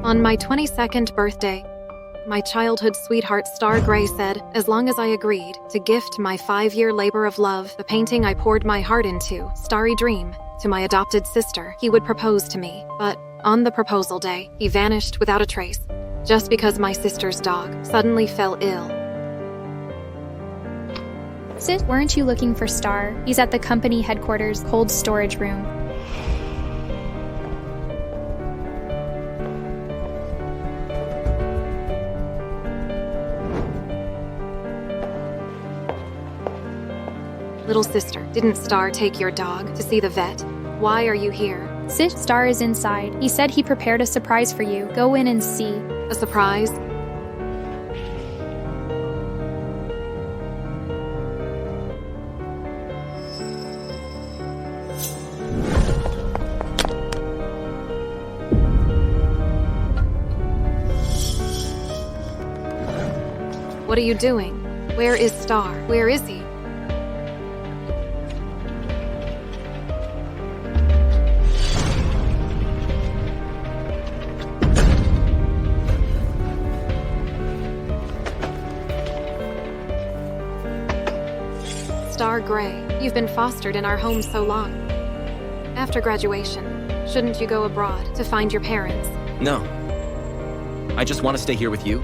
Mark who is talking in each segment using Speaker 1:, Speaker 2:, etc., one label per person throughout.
Speaker 1: On my 22nd birthday, my childhood sweetheart Star Gray said, as long as I agreed to gift my 5-year labor of love, the painting I poured my heart into, Starry Dream, to my adopted sister, he would propose to me. But on the proposal day, he vanished without a trace, just because my sister's dog suddenly fell ill.
Speaker 2: Sis, weren't you looking for Star? He's at the company headquarters cold storage room.
Speaker 1: Little sister, didn't Star take your dog to see the vet? Why are you here?
Speaker 2: Sis, Star is inside. He said he prepared a surprise for you. Go in and see.
Speaker 1: A surprise? What are you doing? Where is Star? Where is he? Star Gray, you've been fostered in our home so long. After graduation, shouldn't you go abroad to find your parents?
Speaker 3: No. I just want to stay here with you.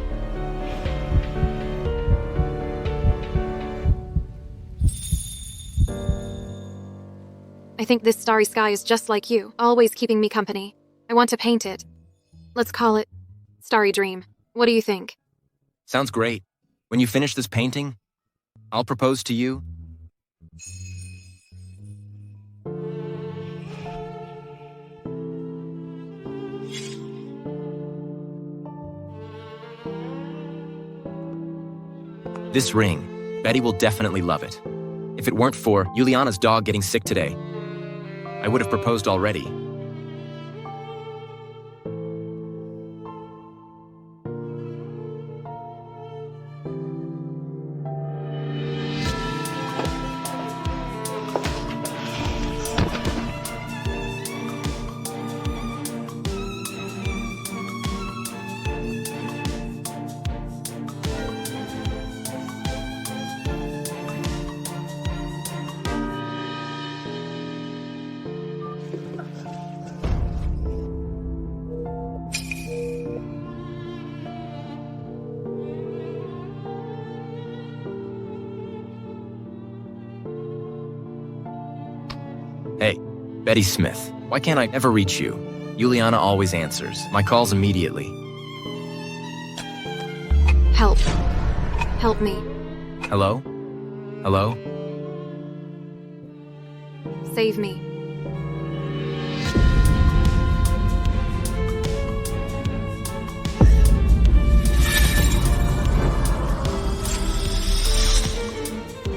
Speaker 1: I think this starry sky is just like you, always keeping me company. I want to paint it. Let's call it Starry Dream. What do you think?
Speaker 3: Sounds great. When you finish this painting, I'll propose to you. This ring, Betty will definitely love it. If it weren't for Juliana's dog getting sick today, I would have proposed already. Hey, Betty Smith, why can't I ever reach you? Juliana always answers my calls immediately.
Speaker 1: Help. Help me.
Speaker 3: Hello? Hello?
Speaker 1: Save me.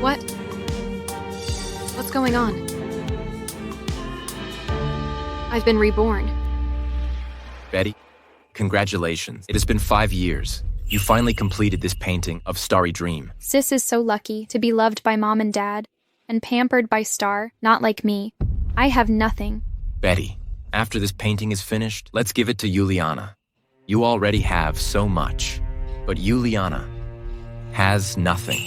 Speaker 1: What? What's going on? I've been reborn.
Speaker 3: Betty, congratulations. It has been 5 years. You finally completed this painting of Starry Dream.
Speaker 2: Sis is so lucky to be loved by Mom and Dad and pampered by Star, not like me. I have nothing.
Speaker 3: Betty, after this painting is finished, let's give it to Juliana. You already have so much, but Juliana has nothing.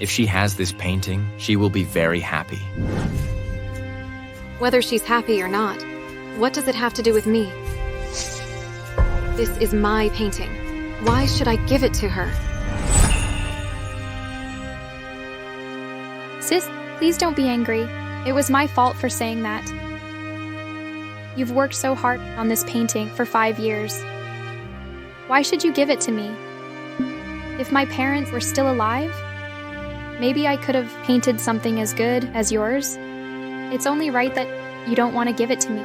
Speaker 3: If she has this painting, she will be very happy.
Speaker 1: Whether she's happy or not, what does it have to do with me? This is my painting. Why should I give it to her?
Speaker 2: Sis, please don't be angry. It was my fault for saying that. You've worked so hard on this painting for 5 years. Why should you give it to me? If my parents were still alive, maybe I could have painted something as good as yours. It's only right that you don't want to give it to me.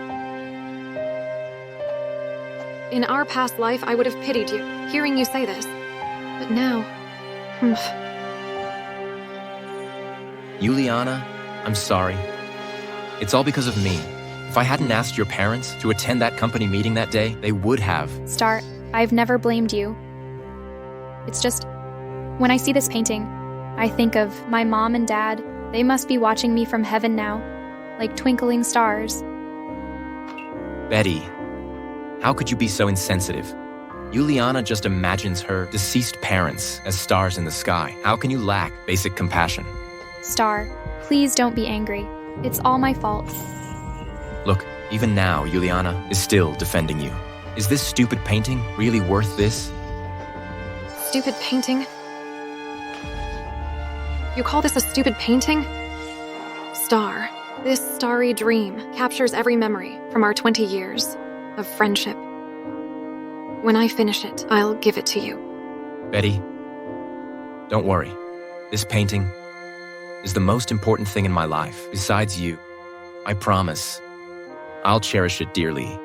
Speaker 1: In our past life, I would have pitied you, hearing you say this. But now...
Speaker 3: Juliana, I'm sorry. It's all because of me. If I hadn't asked your parents to attend that company meeting that day, they would have.
Speaker 2: Star, I've never blamed you. It's just, when I see this painting, I think of my mom and dad. They must be watching me from heaven now, like twinkling stars.
Speaker 3: Betty, How could you be so insensitive? Juliana just imagines her deceased parents as stars in the sky. How can you lack basic compassion?
Speaker 2: Star, please don't be angry. It's all my fault.
Speaker 3: Look, even now, Juliana is still defending you. Is this stupid painting really worth this?
Speaker 1: Stupid painting? You call this a stupid painting? Star, this starry dream captures every memory from our 20 years of friendship. When I finish it, I'll give it to you.
Speaker 3: Betty, don't worry. This painting is the most important thing in my life. Besides you, I promise I'll cherish it dearly.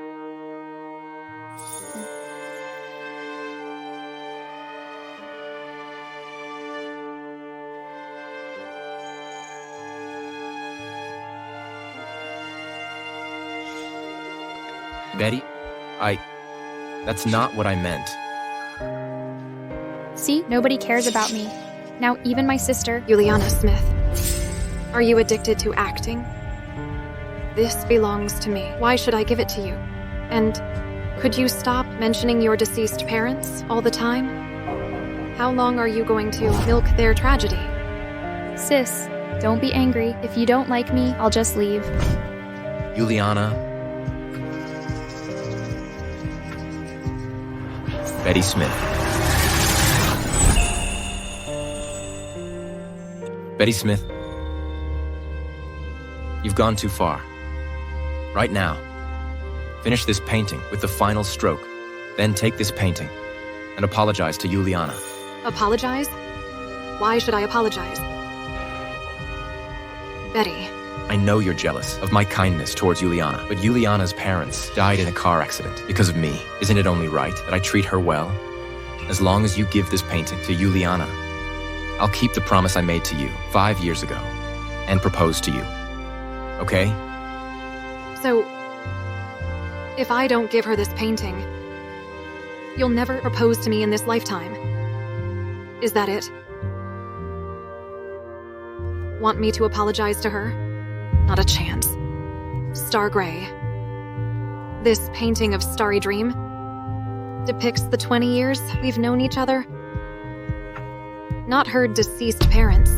Speaker 3: Betty, that's not what I meant.
Speaker 2: See, nobody cares about me. Now even my sister.
Speaker 1: Juliana Smith, are you addicted to acting? This belongs to me. Why should I give it to you? And could you stop mentioning your deceased parents all the time? How long are you going to milk their tragedy?
Speaker 2: Sis, don't be angry. If you don't like me, I'll just leave.
Speaker 3: Juliana. Betty Smith. Betty Smith, you've gone too far. Right now, finish this painting with the final stroke. Then take this painting and apologize to Juliana.
Speaker 1: Apologize? Why should I apologize? Betty.
Speaker 3: I know you're jealous of my kindness towards Juliana, but Juliana's parents died in a car accident because of me. Isn't it only right that I treat her well? As long as you give this painting to Juliana, I'll keep the promise I made to you 5 years ago and propose to you. Okay?
Speaker 1: So, if I don't give her this painting, you'll never propose to me in this lifetime. Is that it? Want me to apologize to her? Not a chance. Star Gray. This painting of Starry Dream depicts the 20 years we've known each other. Not her deceased parents.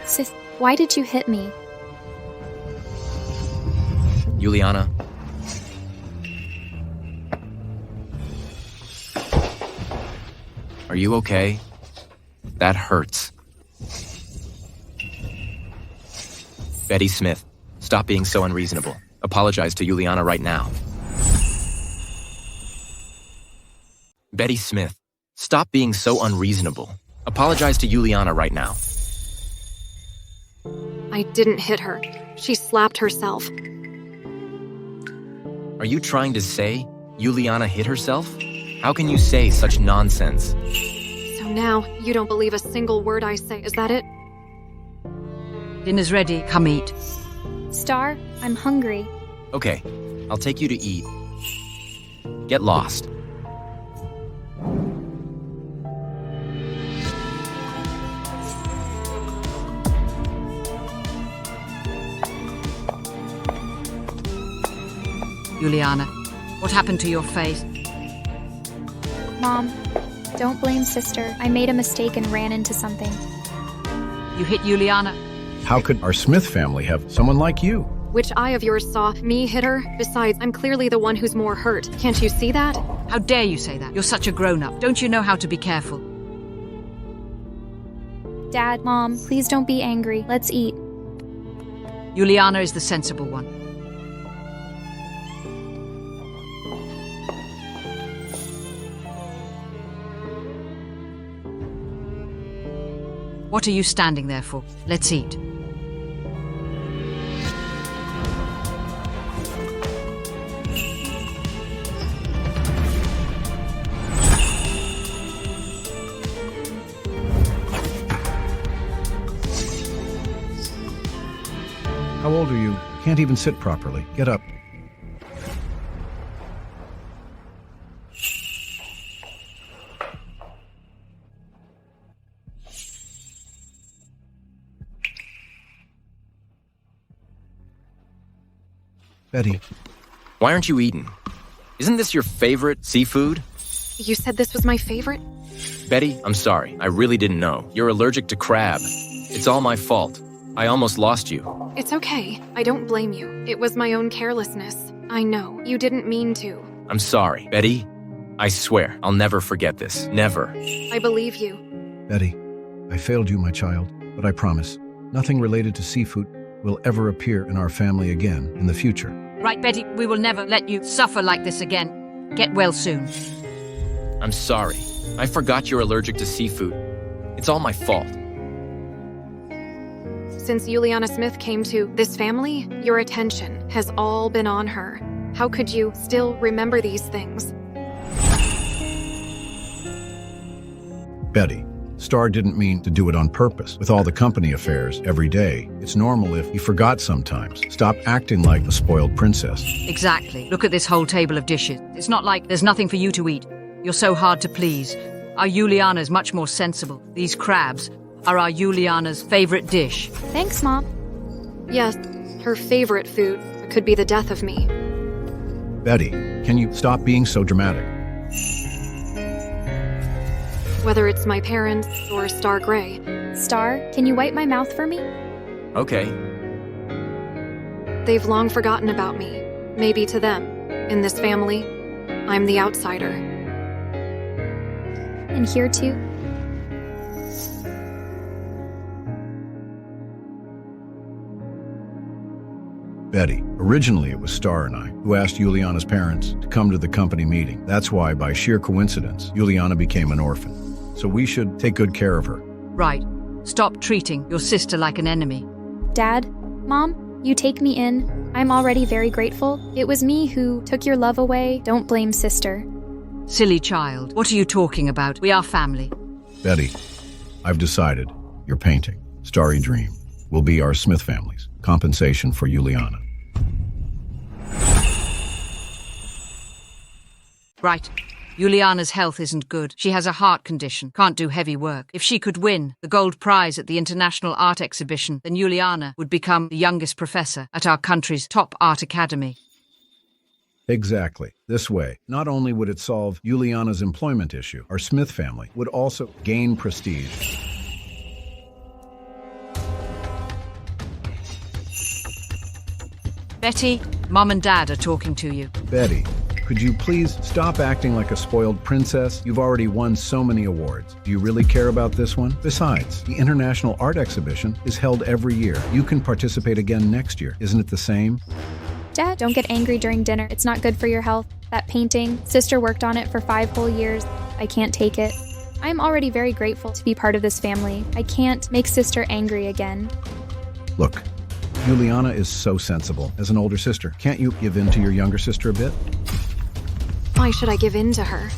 Speaker 2: Sis, why did you hit me?
Speaker 3: Juliana. Are you okay? That hurts. Betty Smith, stop being so unreasonable. Apologize to Juliana right now. Betty Smith, stop being so unreasonable. Apologize to Juliana right now.
Speaker 1: I didn't hit her. She slapped herself.
Speaker 3: Are you trying to say Juliana hit herself? How can you say such nonsense?
Speaker 1: So now, you don't believe a single word I say, is that it?
Speaker 4: Dinner's ready, come eat.
Speaker 2: Star, I'm hungry.
Speaker 3: Okay, I'll take you to eat. Get lost.
Speaker 4: Juliana, what happened to your face?
Speaker 2: Mom, don't blame sister. I made a mistake and ran into something.
Speaker 4: You hit Juliana?
Speaker 5: How could our Smith family have someone like you?
Speaker 1: Which eye of yours saw me hit her? Besides, I'm clearly the one who's more hurt. Can't you see that?
Speaker 4: How dare you say that? You're such a grown-up. Don't you know how to be careful?
Speaker 2: Dad, Mom, please don't be angry. Let's eat.
Speaker 4: Juliana is the sensible one. What are you standing there for? Let's eat.
Speaker 5: How old are you? Can't even sit properly. Get up. Betty,
Speaker 3: Why aren't you eating? Isn't this your favorite seafood?
Speaker 1: You said this was my favorite?
Speaker 3: Betty, I'm sorry. I really didn't know. You're allergic to crab. It's all my fault. I almost lost you.
Speaker 1: It's okay. I don't blame you. It was my own carelessness. I know. You didn't mean to.
Speaker 3: I'm sorry. Betty, I swear, I'll never forget this. Never.
Speaker 1: I believe you.
Speaker 5: Betty, I failed you, my child, but I promise, nothing related to seafood will ever appear in our family again in the future.
Speaker 4: Right, Betty, we will never let you suffer like this again. Get well soon.
Speaker 3: I'm sorry. I forgot you're allergic to seafood. It's all my fault.
Speaker 1: Since Juliana Smith came to this family, your attention has all been on her. How could you still remember these things?
Speaker 5: Betty, Star didn't mean to do it on purpose. With all the company affairs every day, it's normal if you forgot sometimes. Stop acting like a spoiled princess.
Speaker 4: Exactly. Look at this whole table of dishes. It's not like there's nothing for you to eat. You're so hard to please. Our Juliana's much more sensible. These crabs are our Juliana's favorite dish.
Speaker 2: Thanks, Mom.
Speaker 1: Yes, her favorite food could be the death of me.
Speaker 5: Betty, can you stop being so dramatic?
Speaker 1: Whether it's my parents or Star Gray,
Speaker 2: Star, can you wipe my mouth for me?
Speaker 3: Okay.
Speaker 1: they've long forgotten about me. Maybe to them, in this family, I'm the outsider.
Speaker 2: And here too?
Speaker 5: Betty. Originally, it was Star and I who asked Juliana's parents to come to the company meeting. That's why, by sheer coincidence, Juliana became an orphan. So we should take good care of her.
Speaker 4: Right. Stop treating your sister like an enemy.
Speaker 2: Dad, Mom, you take me in. I'm already very grateful. It was me who took your love away. Don't blame sister.
Speaker 4: Silly child. What are you talking about? We are family.
Speaker 5: Betty, I've decided your painting, Starry Dream, will be our Smith family's compensation for Juliana.
Speaker 4: Right. Juliana's health isn't good. She has a heart condition, can't do heavy work. If she could win the gold prize at the International Art Exhibition, then Juliana would become the youngest professor at our country's top art academy.
Speaker 5: Exactly. This way, not only would it solve Juliana's employment issue, our Smith family would also gain prestige.
Speaker 4: Betty, Mom and Dad are talking to you.
Speaker 5: Betty, could you please stop acting like a spoiled princess? You've already won so many awards. Do you really care about this one? Besides, the International Art Exhibition is held every year. You can participate again next year. Isn't it the same?
Speaker 2: Dad, don't get angry during dinner. It's not good for your health. That painting, sister worked on it for 5 whole years. I can't take it. I'm already very grateful to be part of this family. I can't make sister angry again.
Speaker 5: Look, Juliana is so sensible. As an older sister, can't you give in to your younger sister a bit?
Speaker 1: Why should I give in to her?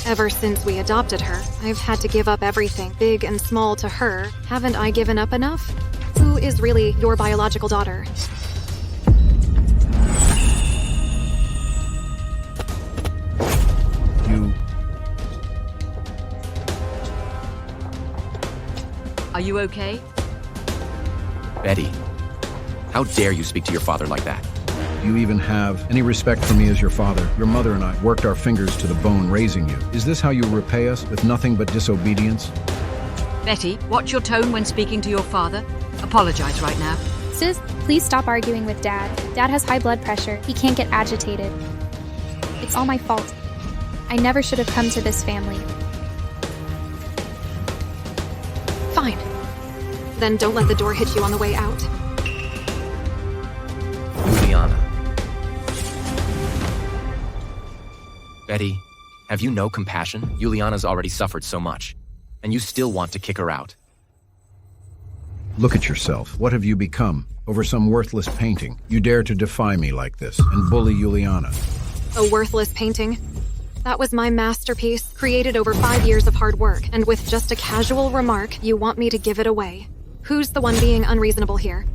Speaker 1: Ever since we adopted her, I've had to give up everything, big and small, to her. Haven't I given up enough? Who is really your biological daughter?
Speaker 4: Are you okay?
Speaker 3: Betty, how dare you speak to your father like that?
Speaker 5: Do you even have any respect for me as your father? Your mother and I worked our fingers to the bone raising you. Is this how you repay us, with nothing but disobedience?
Speaker 4: Betty, watch your tone when speaking to your father. Apologize right now.
Speaker 2: Sis, please stop arguing with Dad. Dad has high blood pressure. He can't get agitated. It's all my fault. I never should have come to this family.
Speaker 1: Fine. Then don't let the door hit you on the way out.
Speaker 3: Juliana. Betty, have you no compassion? Juliana's already suffered so much, and you still want to kick her out.
Speaker 5: Look at yourself. What have you become? Over some worthless painting, you dare to defy me like this and bully Juliana.
Speaker 1: A worthless painting? That was my masterpiece, created over 5 years of hard work, and with just a casual remark, you want me to give it away. Who's the one being unreasonable here?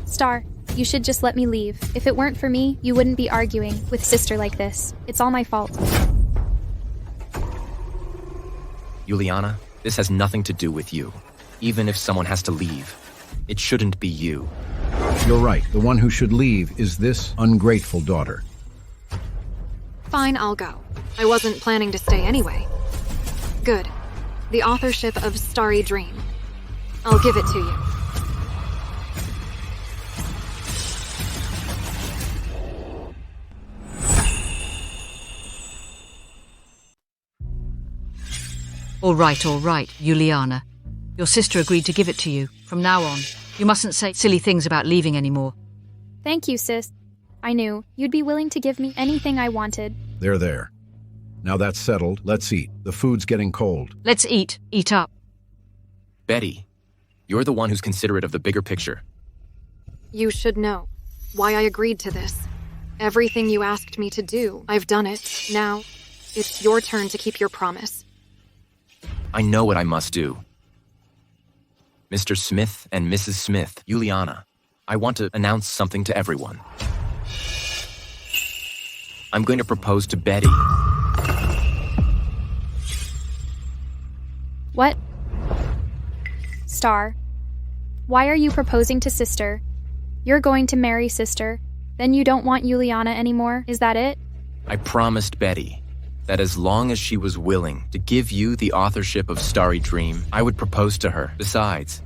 Speaker 2: Star, you should just let me leave. If it weren't for me, you wouldn't be arguing with sister like this. It's all my fault.
Speaker 3: Juliana, this has nothing to do with you. Even if someone has to leave, it shouldn't be you.
Speaker 5: You're right. The one who should leave is this ungrateful daughter.
Speaker 1: Fine, I'll go. I wasn't planning to stay anyway. Good. The authorship of Starry Dream. I'll give it to you.
Speaker 4: All right, Juliana. Your sister agreed to give it to you. From now on, you mustn't say silly things about leaving anymore.
Speaker 2: Thank you, sis. I knew you'd be willing to give me anything I wanted.
Speaker 5: There. Now that's settled, let's eat. The food's getting cold.
Speaker 4: Let's eat. Eat up.
Speaker 3: Betty, you're the one who's considerate of the bigger picture.
Speaker 1: You should know why I agreed to this. Everything you asked me to do, I've done it. Now, it's your turn to keep your promise.
Speaker 3: I know what I must do. Mr. Smith and Mrs. Smith, Juliana, I want to announce something to everyone. I'm going to propose to Betty.
Speaker 2: What? Star, why are you proposing to sister? You're going to marry sister. Then you don't want Juliana anymore, is that it?
Speaker 3: I promised Betty that as long as she was willing to give you the authorship of Starry Dream, I would propose to her. Besides,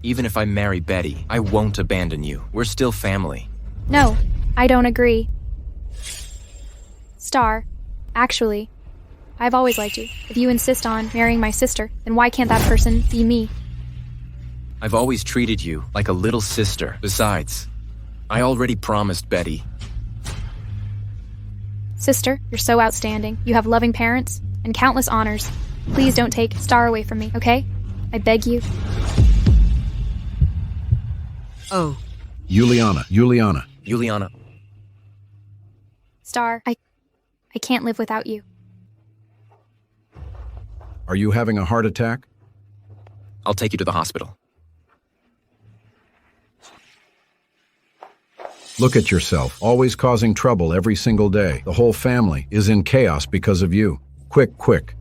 Speaker 3: even if I marry Betty, I won't abandon you. We're still family.
Speaker 2: No, I don't agree. Star, actually, I've always liked you. If you insist on marrying my sister, then why can't that person be me?
Speaker 3: I've always treated you like a little sister. Besides, I already promised Betty.
Speaker 2: Sister, you're so outstanding. You have loving parents and countless honors. Please don't take Star away from me, okay? I beg you.
Speaker 4: Oh.
Speaker 5: Juliana.
Speaker 3: Juliana.
Speaker 2: Star, I can't live without you.
Speaker 5: Are you having a heart attack?
Speaker 3: I'll take you to the hospital.
Speaker 5: Look at yourself, always causing trouble every single day. The whole family is in chaos because of you. Quick.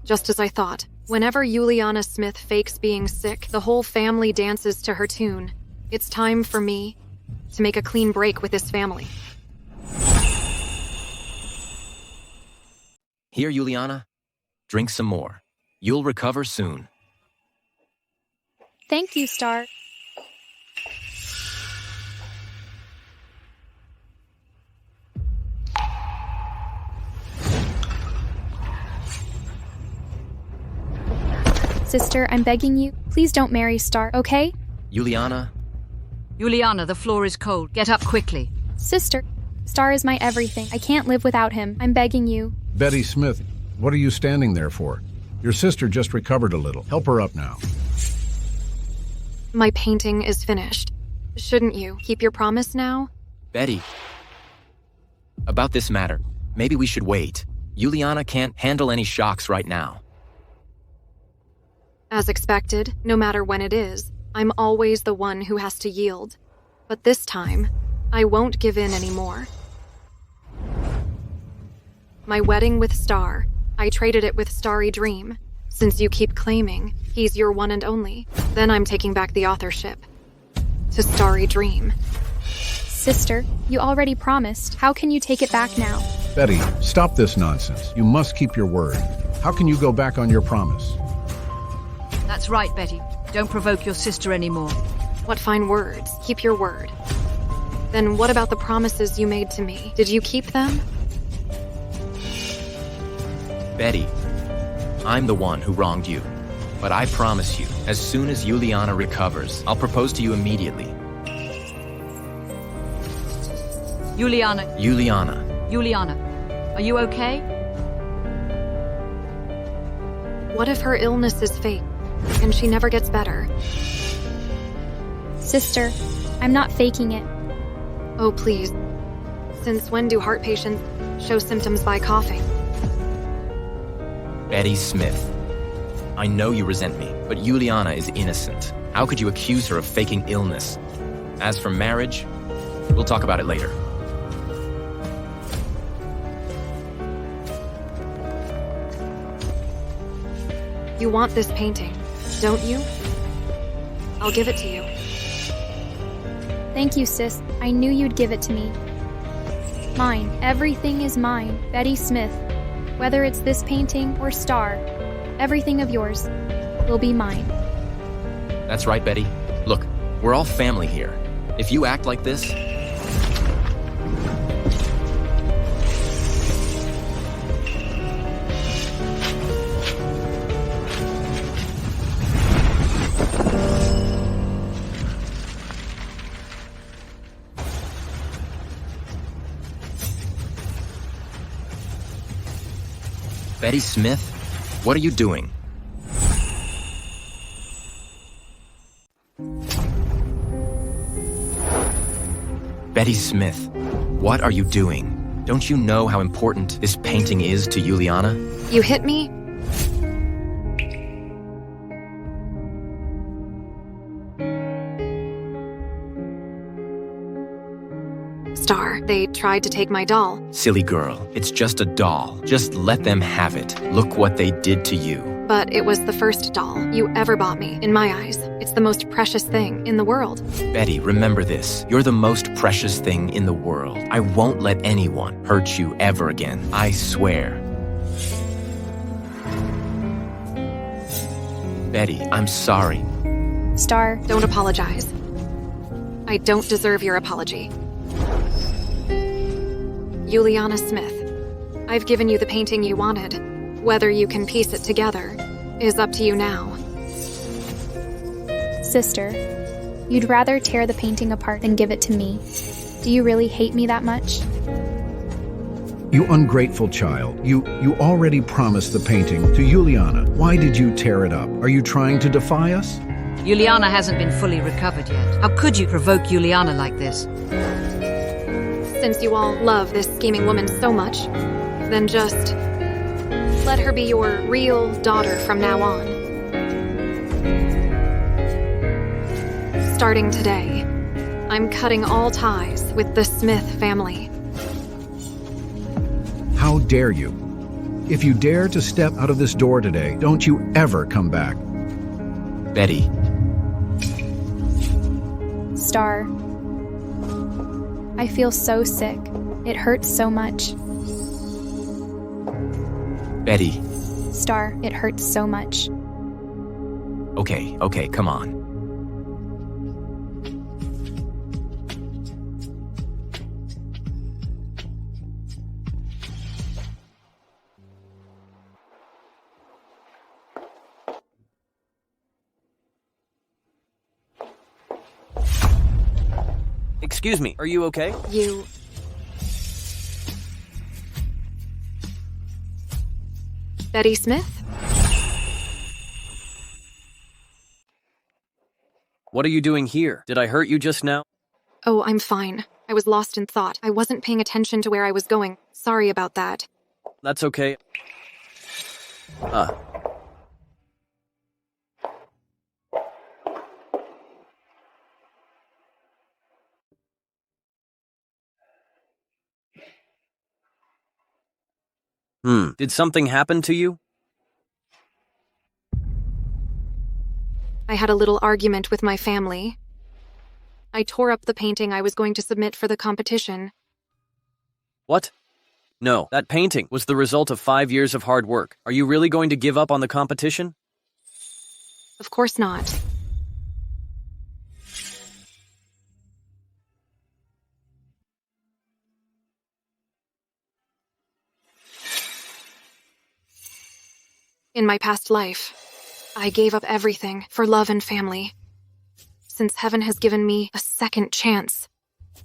Speaker 1: Just as I thought. Whenever Juliana Smith fakes being sick, the whole family dances to her tune. It's time for me to make a clean break with this family.
Speaker 3: Here, Juliana. Drink some more. You'll recover soon.
Speaker 2: Thank you, Star. Sister, I'm begging you, please don't marry Star, okay?
Speaker 3: Juliana,
Speaker 4: Juliana, the floor is cold. Get up quickly.
Speaker 2: Sister, Star is my everything. I can't live without him. I'm begging you.
Speaker 5: Betty Smith, what are you standing there for? Your sister just recovered a little. Help her up now.
Speaker 1: My painting is finished. Shouldn't you keep your promise now?
Speaker 3: Betty. About this matter, maybe we should wait. Juliana can't handle any shocks right now.
Speaker 1: As expected, no matter when it is, I'm always the one who has to yield. But this time, I won't give in anymore. My wedding with Star, I traded it with Starry Dream. Since you keep claiming he's your one and only, then I'm taking back the authorship to Starry Dream.
Speaker 2: Sister, you already promised. How can you take it back now?
Speaker 5: Betty, stop this nonsense. You must keep your word. How can you go back on your promise?
Speaker 4: That's right, Betty. Don't provoke your sister anymore.
Speaker 1: What fine words. Keep your word. Then what about the promises you made to me? Did you keep them?
Speaker 3: Betty, I'm the one who wronged you. But I promise you, as soon as Juliana recovers, I'll propose to you immediately.
Speaker 4: Juliana, are you okay?
Speaker 1: What if her illness is fake, and she never gets better?
Speaker 2: Sister, I'm not faking it.
Speaker 1: Oh, please. Since when do heart patients show symptoms by coughing?
Speaker 3: Betty Smith, I know you resent me, but Juliana is innocent. How could you accuse her of faking illness? As for marriage, we'll talk about it later.
Speaker 1: You want this painting, don't you? I'll give it to you.
Speaker 2: Thank you, sis. I knew you'd give it to me. Mine. Everything is mine. Betty Smith. Whether it's this painting or star, everything of yours will be mine.
Speaker 3: That's right, Betty. Look, we're all family here. If you act like this... Betty Smith? What are you doing? Betty Smith, what are you doing? Don't you know how important this painting is to Juliana?
Speaker 1: You hit me? Star, they tried to take my doll.
Speaker 3: Silly girl, it's just a doll. Just let them have it. Look what they did to you.
Speaker 1: But it was the first doll you ever bought me. In my eyes, it's the most precious thing in the world.
Speaker 3: Betty, remember this. You're the most precious thing in the world. I won't let anyone hurt you ever again. I swear. Betty, I'm sorry.
Speaker 2: Star,
Speaker 1: Don't apologize. I don't deserve your apology. Juliana Smith, I've given you the painting you wanted. Whether you can piece it together is up to you now.
Speaker 2: sister, you'd rather tear the painting apart than give it to me. Do you really hate me that much?
Speaker 5: You ungrateful child. You already promised the painting to Juliana. Why did you tear it up? Are you trying to defy us?
Speaker 4: Juliana hasn't been fully recovered yet. How could you provoke Juliana like this?
Speaker 1: Since you all love this scheming woman so much, then just let her be your real daughter from now on. Starting today, I'm cutting all ties with the Smith family.
Speaker 5: How dare you? If you dare to step out of this door today, don't you ever come back.
Speaker 3: Betty.
Speaker 2: Star, I feel so sick. It hurts so much.
Speaker 3: Betty.
Speaker 2: Star, it hurts so much.
Speaker 3: Okay, come on.
Speaker 6: Excuse me, are you okay?
Speaker 1: You... Betty Smith?
Speaker 6: What are you doing here? Did I hurt you just now?
Speaker 1: Oh, I'm fine. I was lost in thought. I wasn't paying attention to where I was going. Sorry about that.
Speaker 6: That's okay. Did something happen to you?
Speaker 1: I had a little argument with my family. I tore up the painting I was going to submit for the competition.
Speaker 6: What? No, that painting was the result of 5 years of hard work. Are you really going to give up on the competition?
Speaker 1: Of course not. In my past life, I gave up everything for love and family. Since heaven has given me a second chance,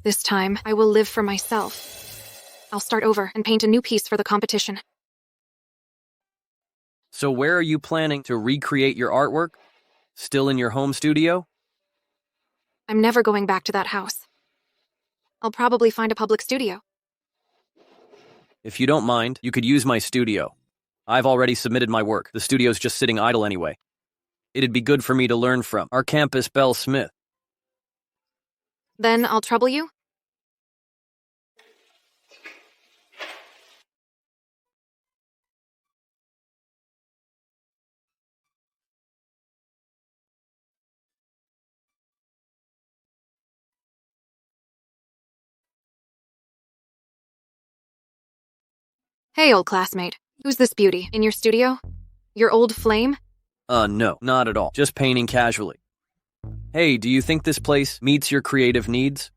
Speaker 1: this time I will live for myself. I'll start over and paint a new piece for the competition.
Speaker 6: So where are you planning to recreate your artwork? Still in your home studio?
Speaker 1: I'm never going back to that house. I'll probably find a public studio.
Speaker 6: If you don't mind, you could use my studio. I've already submitted my work. The studio's just sitting idle anyway. It'd be good for me to learn from. Our campus Belle Smith.
Speaker 1: Then I'll trouble you? Hey, old classmate. Who's this beauty? In your studio? Your old flame?
Speaker 6: No, not at all. Just painting casually. Hey, do you think this place meets your creative needs?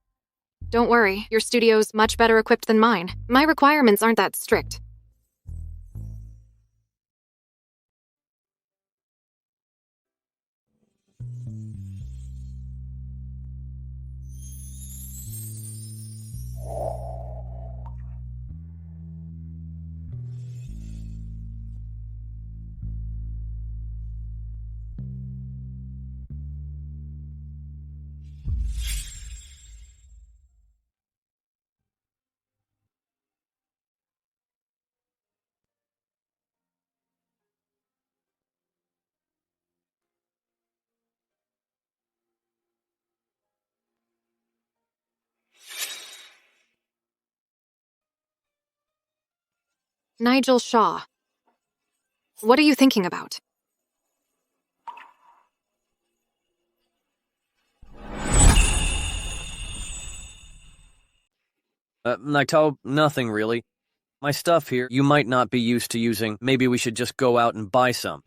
Speaker 1: Don't worry, your studio's much better equipped than mine. My requirements aren't that strict. Nigel Shaw. What are you thinking about?
Speaker 6: Nothing really. My stuff here, you might not be used to using. Maybe we should just go out and buy some.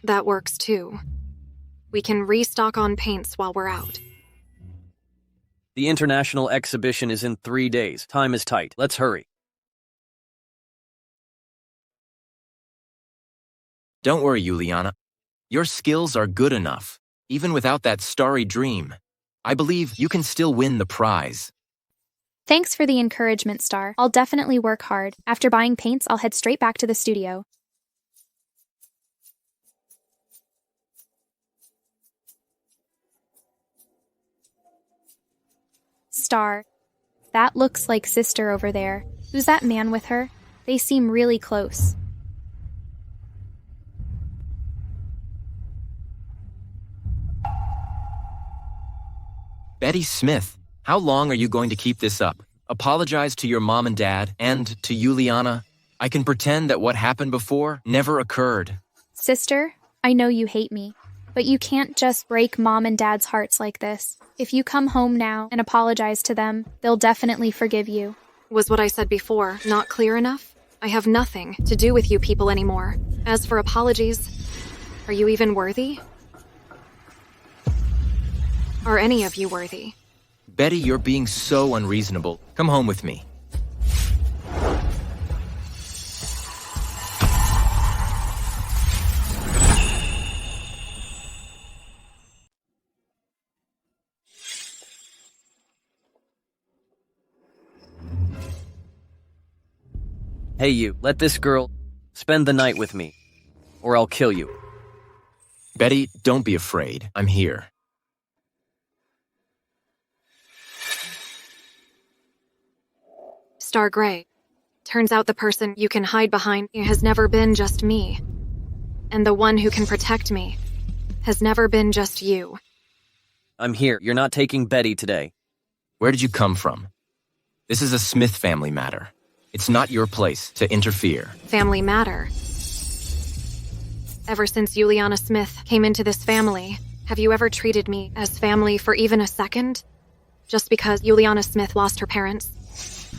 Speaker 1: That works too. We can restock on paints while we're out.
Speaker 6: The international exhibition is in 3 days. Time is tight. Let's hurry.
Speaker 3: Don't worry, Juliana. Your skills are good enough. Even without that starry dream, I believe you can still win the prize.
Speaker 2: Thanks for the encouragement, Star. I'll definitely work hard. After buying paints, I'll head straight back to the studio. Star. That looks like Sister over there. Who's that man with her? They seem really close.
Speaker 3: Betty Smith, how long are you going to keep this up? Apologize to your mom and dad and to Juliana. I can pretend that what happened before never occurred.
Speaker 2: Sister, I know you hate me, but you can't just break Mom and Dad's hearts like this. If you come home now and apologize to them, they'll definitely forgive you.
Speaker 1: Was what I said before not clear enough? I have nothing to do with you people anymore. As for apologies, are you even worthy? Are any of you worthy?
Speaker 3: Betty, you're being so unreasonable. Come home with me.
Speaker 6: Hey you, let this girl spend the night with me, or I'll kill you.
Speaker 3: Betty, don't be afraid. I'm here.
Speaker 1: Star Gray. Turns out the person you can hide behind has never been just me. And the one who can protect me has never been just you.
Speaker 6: I'm here. You're not taking Betty today.
Speaker 3: Where did you come from? This is a Smith family matter. It's not your place to interfere.
Speaker 1: Family matter. Ever since Juliana Smith came into this family, have you ever treated me as family for even a second? Just because Juliana Smith lost her parents?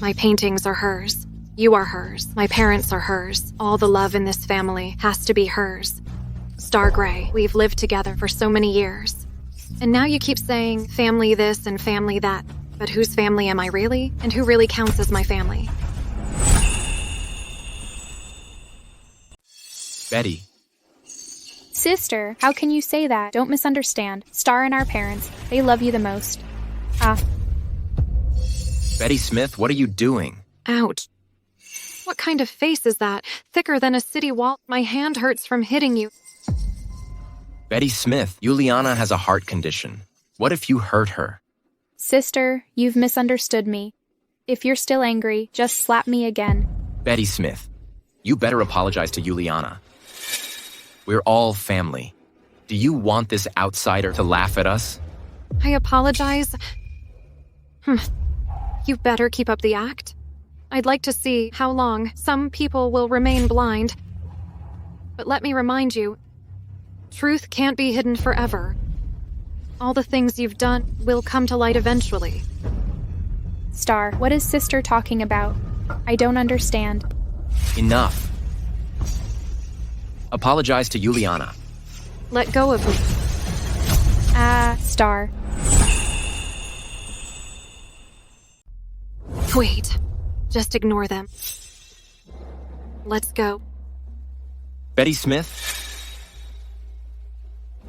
Speaker 1: My paintings are hers. You are hers. My parents are hers. All the love in this family has to be hers. Star Gray, we've lived together for so many years. And now you keep saying family this and family that. But whose family am I really? And who really counts as my family?
Speaker 3: Betty.
Speaker 2: Sister, how can you say that? Don't misunderstand. Star and our parents, they love you the most.
Speaker 3: Betty Smith, what are you doing?
Speaker 1: Ouch. What kind of face is that? Thicker than a city wall. My hand hurts from hitting you.
Speaker 3: Betty Smith, Juliana has a heart condition. What if you hurt her?
Speaker 2: Sister, you've misunderstood me. If you're still angry, just slap me again.
Speaker 3: Betty Smith, you better apologize to Juliana. We're all family. Do you want this outsider to laugh at us?
Speaker 1: I apologize. You better keep up the act. I'd like to see how long some people will remain blind. But let me remind you, truth can't be hidden forever. All the things you've done will come to light eventually.
Speaker 2: Star, what is Sister talking about? I don't understand.
Speaker 3: Enough. Apologize to Juliana.
Speaker 1: Let go of me.
Speaker 2: Star.
Speaker 1: Wait. Just ignore them. Let's go.
Speaker 3: Betty Smith?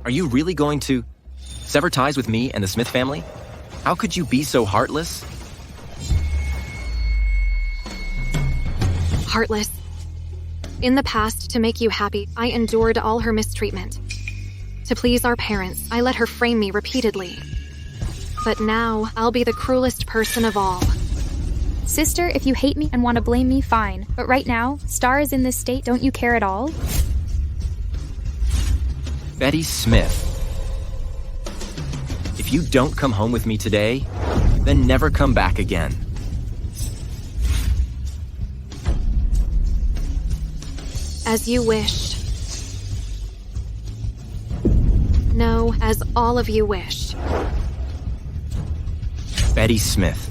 Speaker 3: Are you really going to sever ties with me and the Smith family? How could you be so heartless?
Speaker 1: Heartless. In the past, to make you happy, I endured all her mistreatment. To please our parents, I let her frame me repeatedly. But now, I'll be the cruelest person of all.
Speaker 2: Sister, if you hate me and want to blame me, fine. But right now, Star is in this state, don't you care at all?
Speaker 3: Betty Smith. If you don't come home with me today, then never come back again.
Speaker 1: As you wish. No, as all of you wish.
Speaker 3: Betty Smith.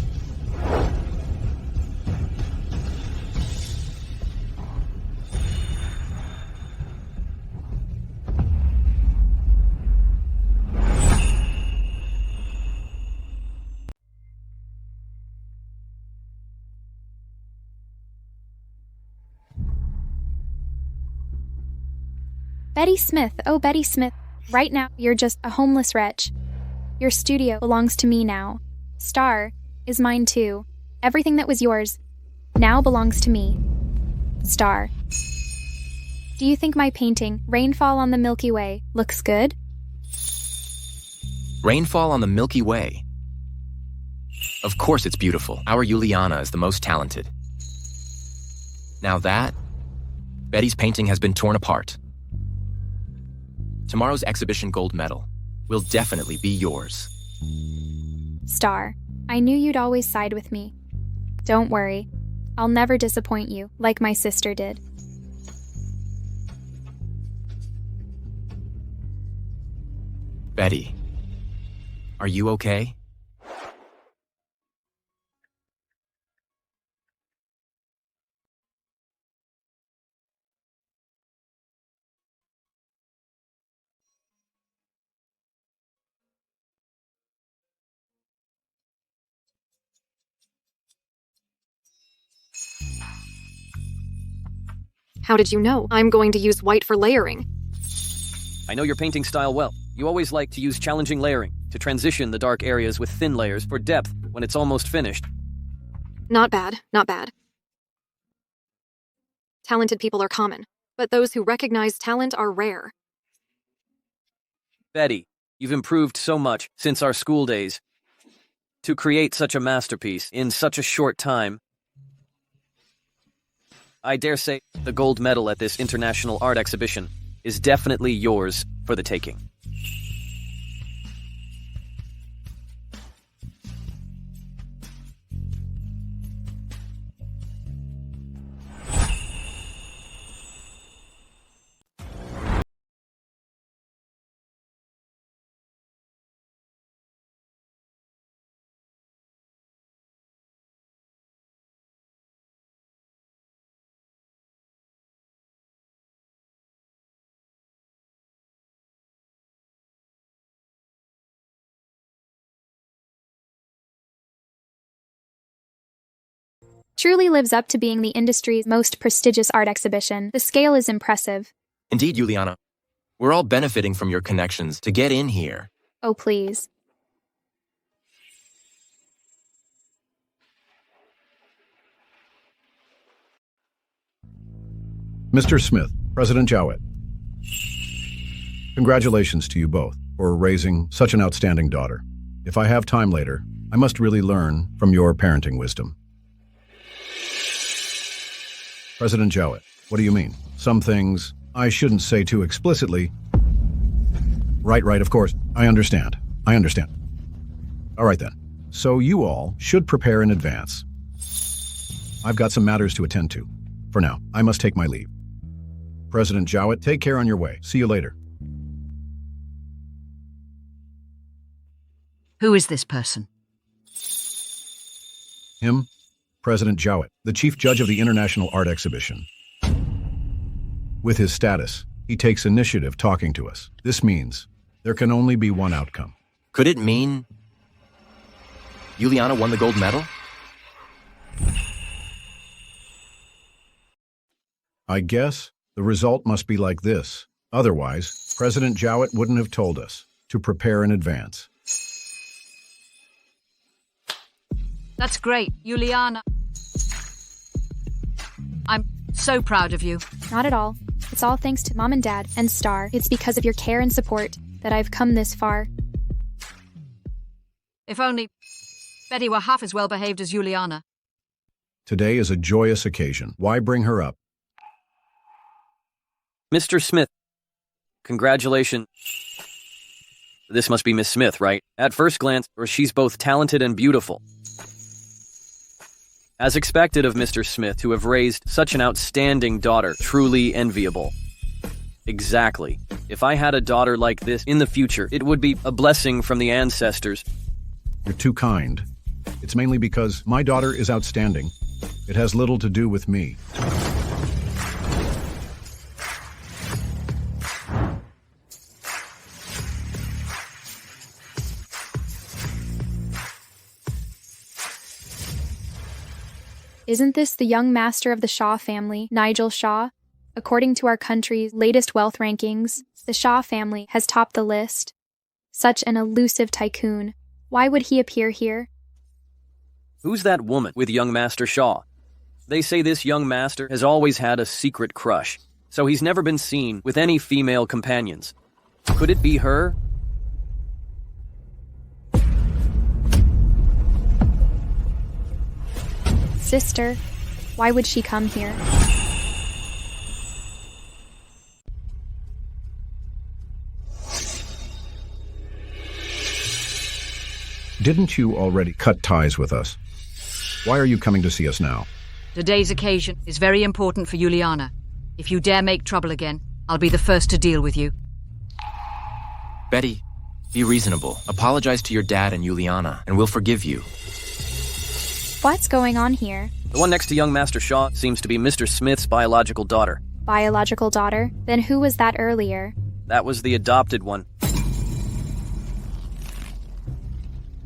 Speaker 2: Betty Smith, oh Betty Smith. Right now, you're just a homeless wretch. Your studio belongs to me now. Star is mine too. Everything that was yours now belongs to me. Star. Do you think my painting, Rainfall on the Milky Way, looks good?
Speaker 3: Rainfall on the Milky Way. Of course it's beautiful. Our Juliana is the most talented. Now that, Betty's painting has been torn apart. Tomorrow's exhibition gold medal will definitely be yours.
Speaker 2: Star, I knew you'd always side with me. Don't worry. I'll never disappoint you, like my sister did.
Speaker 3: Betty, are you okay?
Speaker 1: How did you know? I'm going to use white for layering.
Speaker 6: I know your painting style well. You always like to use challenging layering to transition the dark areas with thin layers for depth when it's almost finished.
Speaker 1: Not bad, not bad. Talented people are common, but those who recognize talent are rare.
Speaker 6: Betty, you've improved so much since our school days. To create such a masterpiece in such a short time, I dare say the gold medal at this international art exhibition is definitely yours for the taking.
Speaker 2: Truly lives up to being the industry's most prestigious art exhibition. The scale is impressive.
Speaker 3: Indeed, Juliana. We're all benefiting from your connections to get in here.
Speaker 2: Oh, please.
Speaker 5: Mr. Smith, President Jowett. Congratulations to you both for raising such an outstanding daughter. If I have time later, I must really learn from your parenting wisdom. President Jowett, what do you mean? Some things I shouldn't say too explicitly. Right, of course. I understand. All right then. So you all should prepare in advance. I've got some matters to attend to. For now, I must take my leave. President Jowett, take care on your way. See you later.
Speaker 4: Who is this person?
Speaker 5: Him? President Jowett, the chief judge of the International Art Exhibition. With his status, he takes initiative talking to us. This means there can only be one outcome.
Speaker 3: Could it mean Juliana won the gold medal?
Speaker 5: I guess the result must be like this. Otherwise, President Jowett wouldn't have told us to prepare in advance.
Speaker 4: That's great, Juliana. I'm so proud of you.
Speaker 2: Not at all. It's all thanks to Mom and Dad and Star. It's because of your care and support that I've come this far.
Speaker 4: If only Betty were half as well behaved as Juliana.
Speaker 5: Today is a joyous occasion. Why bring her up?
Speaker 6: Mr. Smith, congratulations. This must be Miss Smith, right? At first glance, she's both talented and beautiful. As expected of Mr. Smith to have raised such an outstanding daughter, truly enviable. Exactly. If I had a daughter like this in the future, it would be a blessing from the ancestors.
Speaker 5: You're too kind. It's mainly because my daughter is outstanding. It has little to do with me.
Speaker 2: Isn't this the young master of the Shaw family, Nigel Shaw? According to our country's latest wealth rankings, the Shaw family has topped the list. Such an elusive tycoon. Why would he appear here?
Speaker 6: Who's that woman with young Master Shaw? They say this young master has always had a secret crush, so he's never been seen with any female companions. Could it be her?
Speaker 2: Sister, why would she come here?
Speaker 5: Didn't you already cut ties with us? Why are you coming to see us now?
Speaker 4: Today's occasion is very important for Juliana. If you dare make trouble again, I'll be the first to deal with you.
Speaker 3: Betty, be reasonable. Apologize to your dad and Juliana, and we'll forgive you.
Speaker 2: What's going on here?
Speaker 6: The one next to young Master Shaw seems to be Mr. Smith's biological daughter.
Speaker 2: Biological daughter? Then who was that earlier?
Speaker 6: That was the adopted one.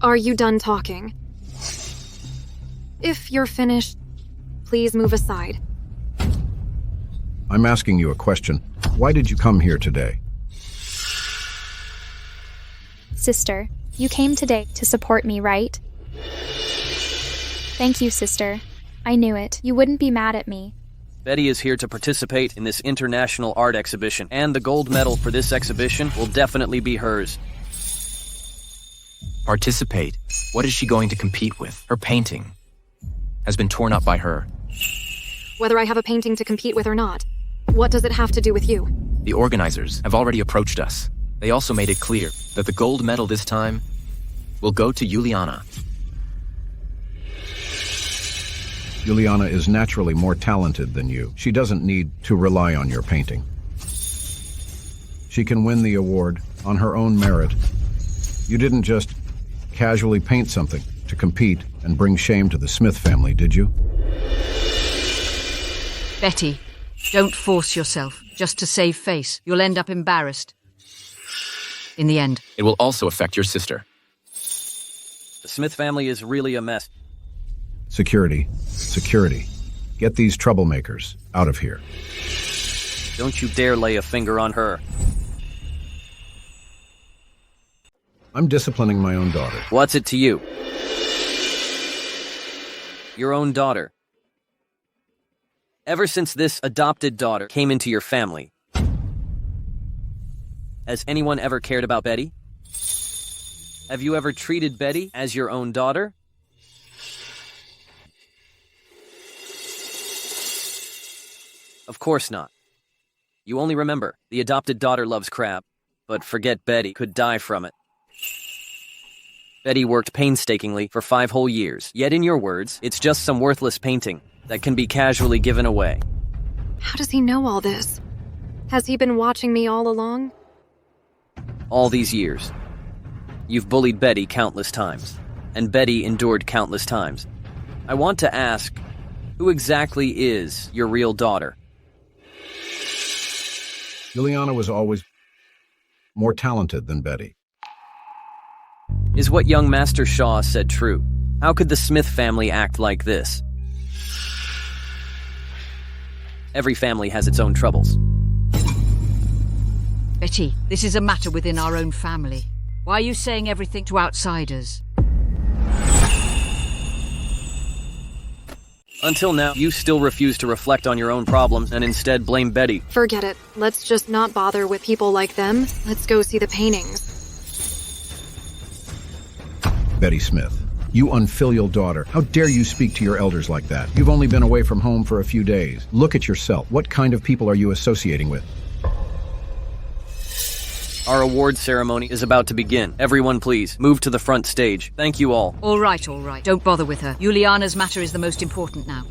Speaker 1: Are you done talking? If you're finished, please move aside.
Speaker 5: I'm asking you a question. Why did you come here today?
Speaker 2: Sister, you came today to support me, right? Thank you, sister. I knew it. You wouldn't be mad at me.
Speaker 6: Betty is here to participate in this international art exhibition, and the gold medal for this exhibition will definitely be hers.
Speaker 3: Participate? What is she going to compete with? Her painting has been torn up by her.
Speaker 1: Whether I have a painting to compete with or not, what does it have to do with you?
Speaker 3: The organizers have already approached us. They also made it clear that the gold medal this time will go to Juliana.
Speaker 5: Juliana is naturally more talented than you. She doesn't need to rely on your painting. She can win the award on her own merit. You didn't just casually paint something to compete and bring shame to the Smith family, did you?
Speaker 4: Betty, don't force yourself just to save face. You'll end up embarrassed. In the end.
Speaker 3: It will also affect your sister.
Speaker 6: The Smith family is really a mess.
Speaker 5: Security. Security. Get these troublemakers out of here.
Speaker 6: Don't you dare lay a finger on her.
Speaker 5: I'm disciplining my own daughter.
Speaker 6: What's it to you? Your own daughter. Ever since this adopted daughter came into your family, has anyone ever cared about Betty? Have you ever treated Betty as your own daughter? Of course not. You only remember the adopted daughter loves crab, but forget Betty could die from it. Betty worked painstakingly for 5 whole years, yet in your words, it's just some worthless painting that can be casually given away.
Speaker 1: How does he know all this? Has he been watching me all along?
Speaker 6: All these years. You've bullied Betty countless times, and Betty endured countless times. I want to ask, who exactly is your real daughter?
Speaker 5: Juliana was always more talented than Betty.
Speaker 6: Is what young Master Shaw said true? How could the Smith family act like this? Every family has its own troubles.
Speaker 4: Betty, this is a matter within our own family. Why are you saying everything to outsiders?
Speaker 6: Until now, you still refuse to reflect on your own problems and instead blame Betty.
Speaker 1: Forget it. Let's just not bother with people like them. Let's go see the paintings.
Speaker 5: Betty Smith, you unfilial daughter. How dare you speak to your elders like that? You've only been away from home for a few days. Look at yourself. What kind of people are you associating with?
Speaker 6: Our award ceremony is about to begin. Everyone please, move to the front stage. Thank you all.
Speaker 4: All right. Don't bother with her. Juliana's matter is the most important now.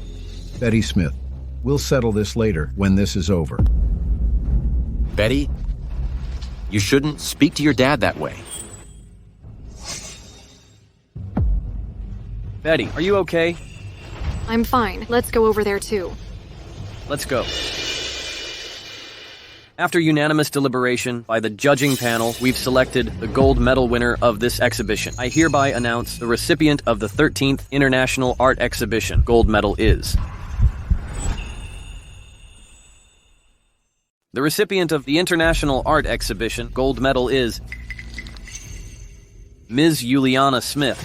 Speaker 5: Betty Smith, we'll settle this later when this is over.
Speaker 3: Betty, you shouldn't speak to your dad that way.
Speaker 6: Betty, are you okay?
Speaker 1: I'm fine. Let's go over there too.
Speaker 6: Let's go. After unanimous deliberation by the judging panel, we've selected the gold medal winner of this exhibition. I hereby announce the recipient of the 13th International Art Exhibition. Gold medal is... The recipient of the International Art Exhibition gold medal is... Ms. Juliana Smith.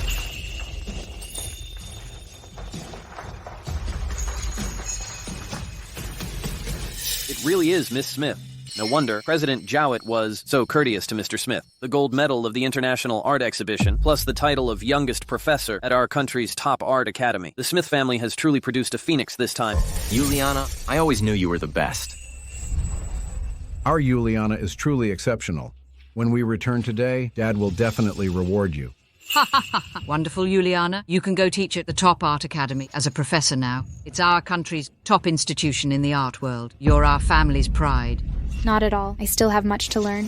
Speaker 6: It really is Miss Smith. No wonder President Jowett was so courteous to Mr. Smith. The gold medal of the International Art Exhibition, plus the title of youngest professor at our country's top art academy. The Smith family has truly produced a phoenix this time.
Speaker 3: Juliana, I always knew you were the best.
Speaker 5: Our Juliana is truly exceptional. When we return today, Dad will definitely reward you.
Speaker 4: Wonderful, Juliana. You can go teach at the top art academy as a professor now. It's our country's top institution in the art world. You're our family's pride.
Speaker 2: Not at all. I still have much to learn.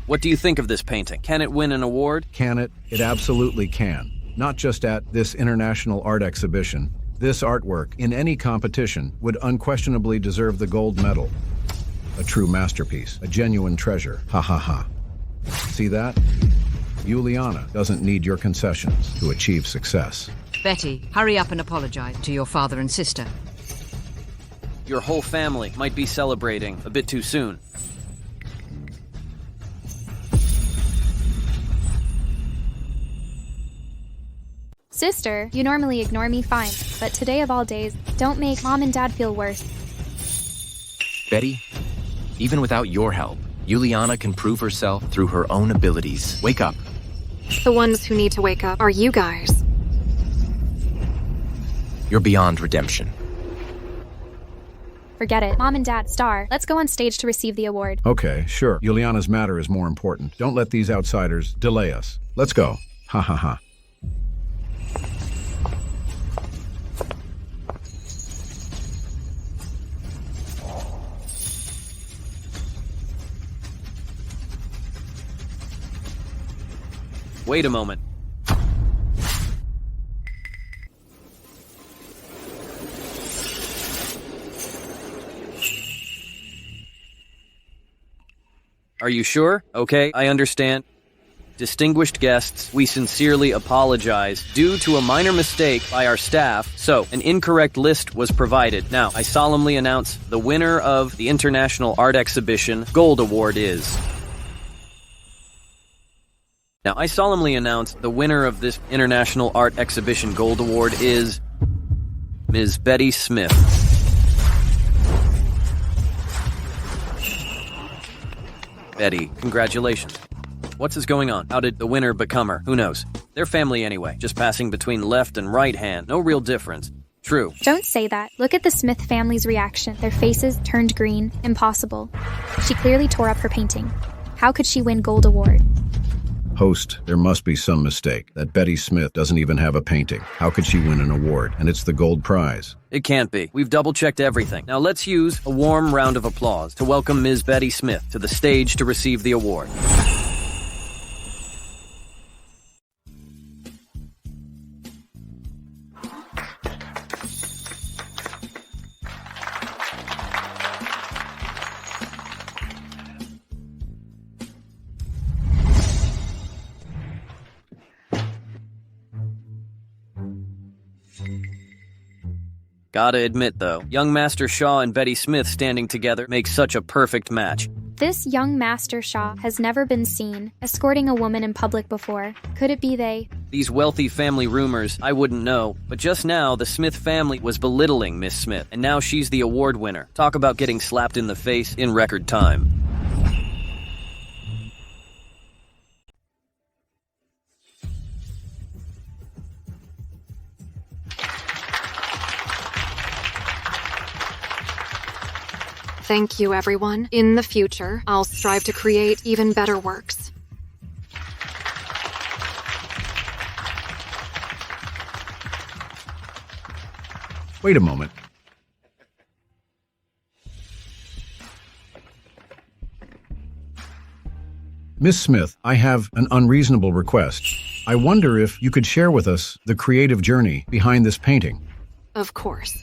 Speaker 6: What do you think of this painting? Can it win an award?
Speaker 5: Can it? It absolutely can. Not just at this International Art Exhibition. This artwork, in any competition, would unquestionably deserve the gold medal. A true masterpiece, a genuine treasure. Ha ha ha. See that? Juliana doesn't need your concessions to achieve success.
Speaker 4: Betty, hurry up and apologize to your father and sister.
Speaker 6: Your whole family might be celebrating a bit too soon.
Speaker 2: Sister, you normally ignore me fine, but today of all days, don't make Mom and Dad feel worse.
Speaker 3: Betty, even without your help, Juliana can prove herself through her own abilities. Wake up.
Speaker 1: The ones who need to wake up are you guys.
Speaker 3: You're beyond redemption.
Speaker 2: Forget it. Mom and Dad, Star, let's go on stage to receive the award.
Speaker 5: Okay, sure. Juliana's matter is more important. Don't let these outsiders delay us. Let's go. Ha ha ha.
Speaker 6: Wait a moment. Are you sure? Okay, I understand. Distinguished guests, we sincerely apologize. Due to a minor mistake by our staff, so an incorrect list was provided. Now, I solemnly announce the winner of the International Art Exhibition Gold Award is... Now, I solemnly announce the winner of this International Art Exhibition Gold Award is... Ms. Betty Smith. Betty, congratulations. What's going on? How did the winner become her? Who knows? They're family anyway, just passing between left and right hand. No real difference. True.
Speaker 2: Don't say that. Look at the Smith family's reaction. Their faces turned green. Impossible. She clearly tore up her painting. How could she win Gold Award?
Speaker 5: Host, there must be some mistake. That Betty Smith doesn't even have a painting. How could she win an award? And it's the gold prize.
Speaker 6: It can't be. We've double-checked everything. Now let's use a warm round of applause to welcome Ms. Betty Smith to the stage to receive the award. Gotta admit, though, young Master Shaw and Betty Smith standing together make such a perfect match.
Speaker 2: This young Master Shaw has never been seen escorting a woman in public before. Could it be they?
Speaker 6: These wealthy family rumors, I wouldn't know, but just now the Smith family was belittling Miss Smith, and now she's the award winner. Talk about getting slapped in the face in record time.
Speaker 1: Thank you, everyone. In the future, I'll strive to create even better works.
Speaker 5: Wait a moment. Miss Smith, I have an unreasonable request. I wonder if you could share with us the creative journey behind this painting.
Speaker 1: Of course.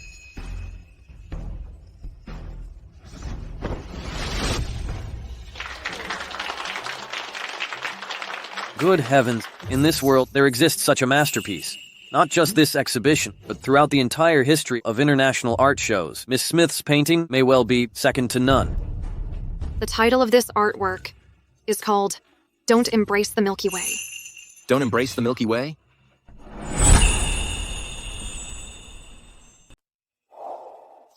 Speaker 6: Good heavens, in this world there exists such a masterpiece. Not just this exhibition, but throughout the entire history of international art shows, Miss Smith's painting may well be second to none.
Speaker 1: The title of this artwork is called Don't Embrace the Milky Way.
Speaker 3: Don't embrace the Milky Way?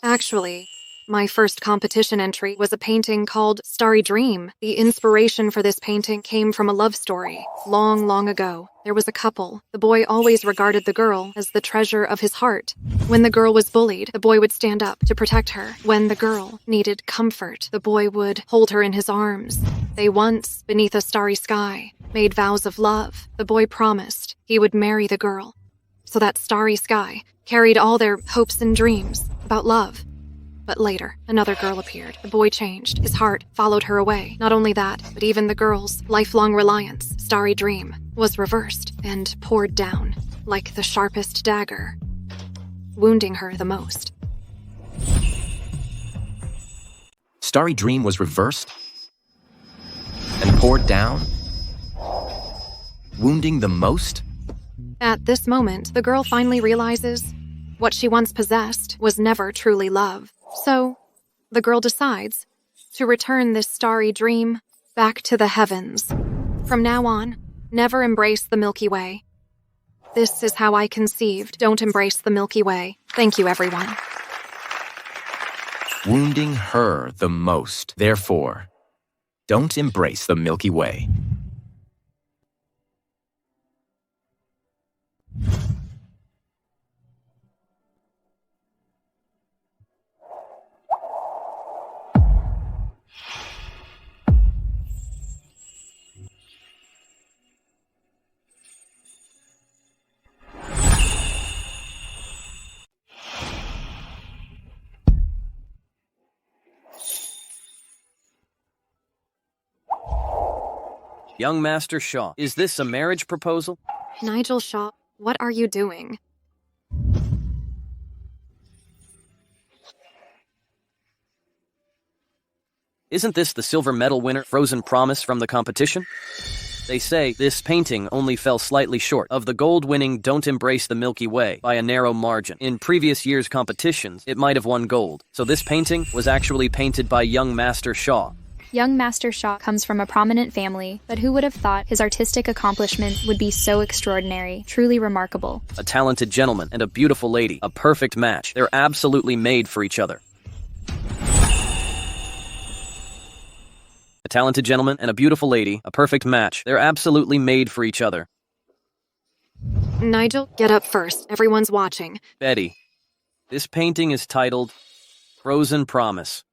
Speaker 1: Actually, my first competition entry was a painting called Starry Dream. The inspiration for this painting came from a love story. Long, long ago, there was a couple. The boy always regarded the girl as the treasure of his heart. When the girl was bullied, the boy would stand up to protect her. When the girl needed comfort, the boy would hold her in his arms. They once, beneath a starry sky, made vows of love. The boy promised he would marry the girl. So that starry sky carried all their hopes and dreams about love. But later, another girl appeared. The boy changed. His heart followed her away. Not only that, but even the girl's lifelong reliance, starry dream, was reversed and poured down like the sharpest dagger, wounding her the most.
Speaker 3: Starry Dream was reversed and poured down, wounding the most?
Speaker 1: At this moment, the girl finally realizes what she once possessed was never truly love. So, the girl decides to return this starry dream back to the heavens. From now on, never embrace the Milky Way. This is how I conceived Don't Embrace the Milky Way. Thank you, everyone.
Speaker 3: Wounding her the most. Therefore, don't embrace the Milky Way.
Speaker 6: Young Master Shaw, is this a marriage proposal?
Speaker 1: Nigel Shaw, what are you doing?
Speaker 6: Isn't this the silver medal winner, Frozen Promise, from the competition? They say this painting only fell slightly short of the gold-winning Don't Embrace the Milky Way by a narrow margin. In previous years' competitions, it might have won gold. So this painting was actually painted by young Master Shaw.
Speaker 2: Young Master Shaw comes from a prominent family, but who would have thought his artistic accomplishment would be so extraordinary, truly remarkable.
Speaker 6: A talented gentleman and a beautiful lady, a perfect match. They're absolutely made for each other. A talented gentleman and a beautiful lady, a perfect match. They're absolutely made for each other.
Speaker 1: Nigel, get up first. Everyone's watching.
Speaker 6: Betty, this painting is titled Frozen Promise.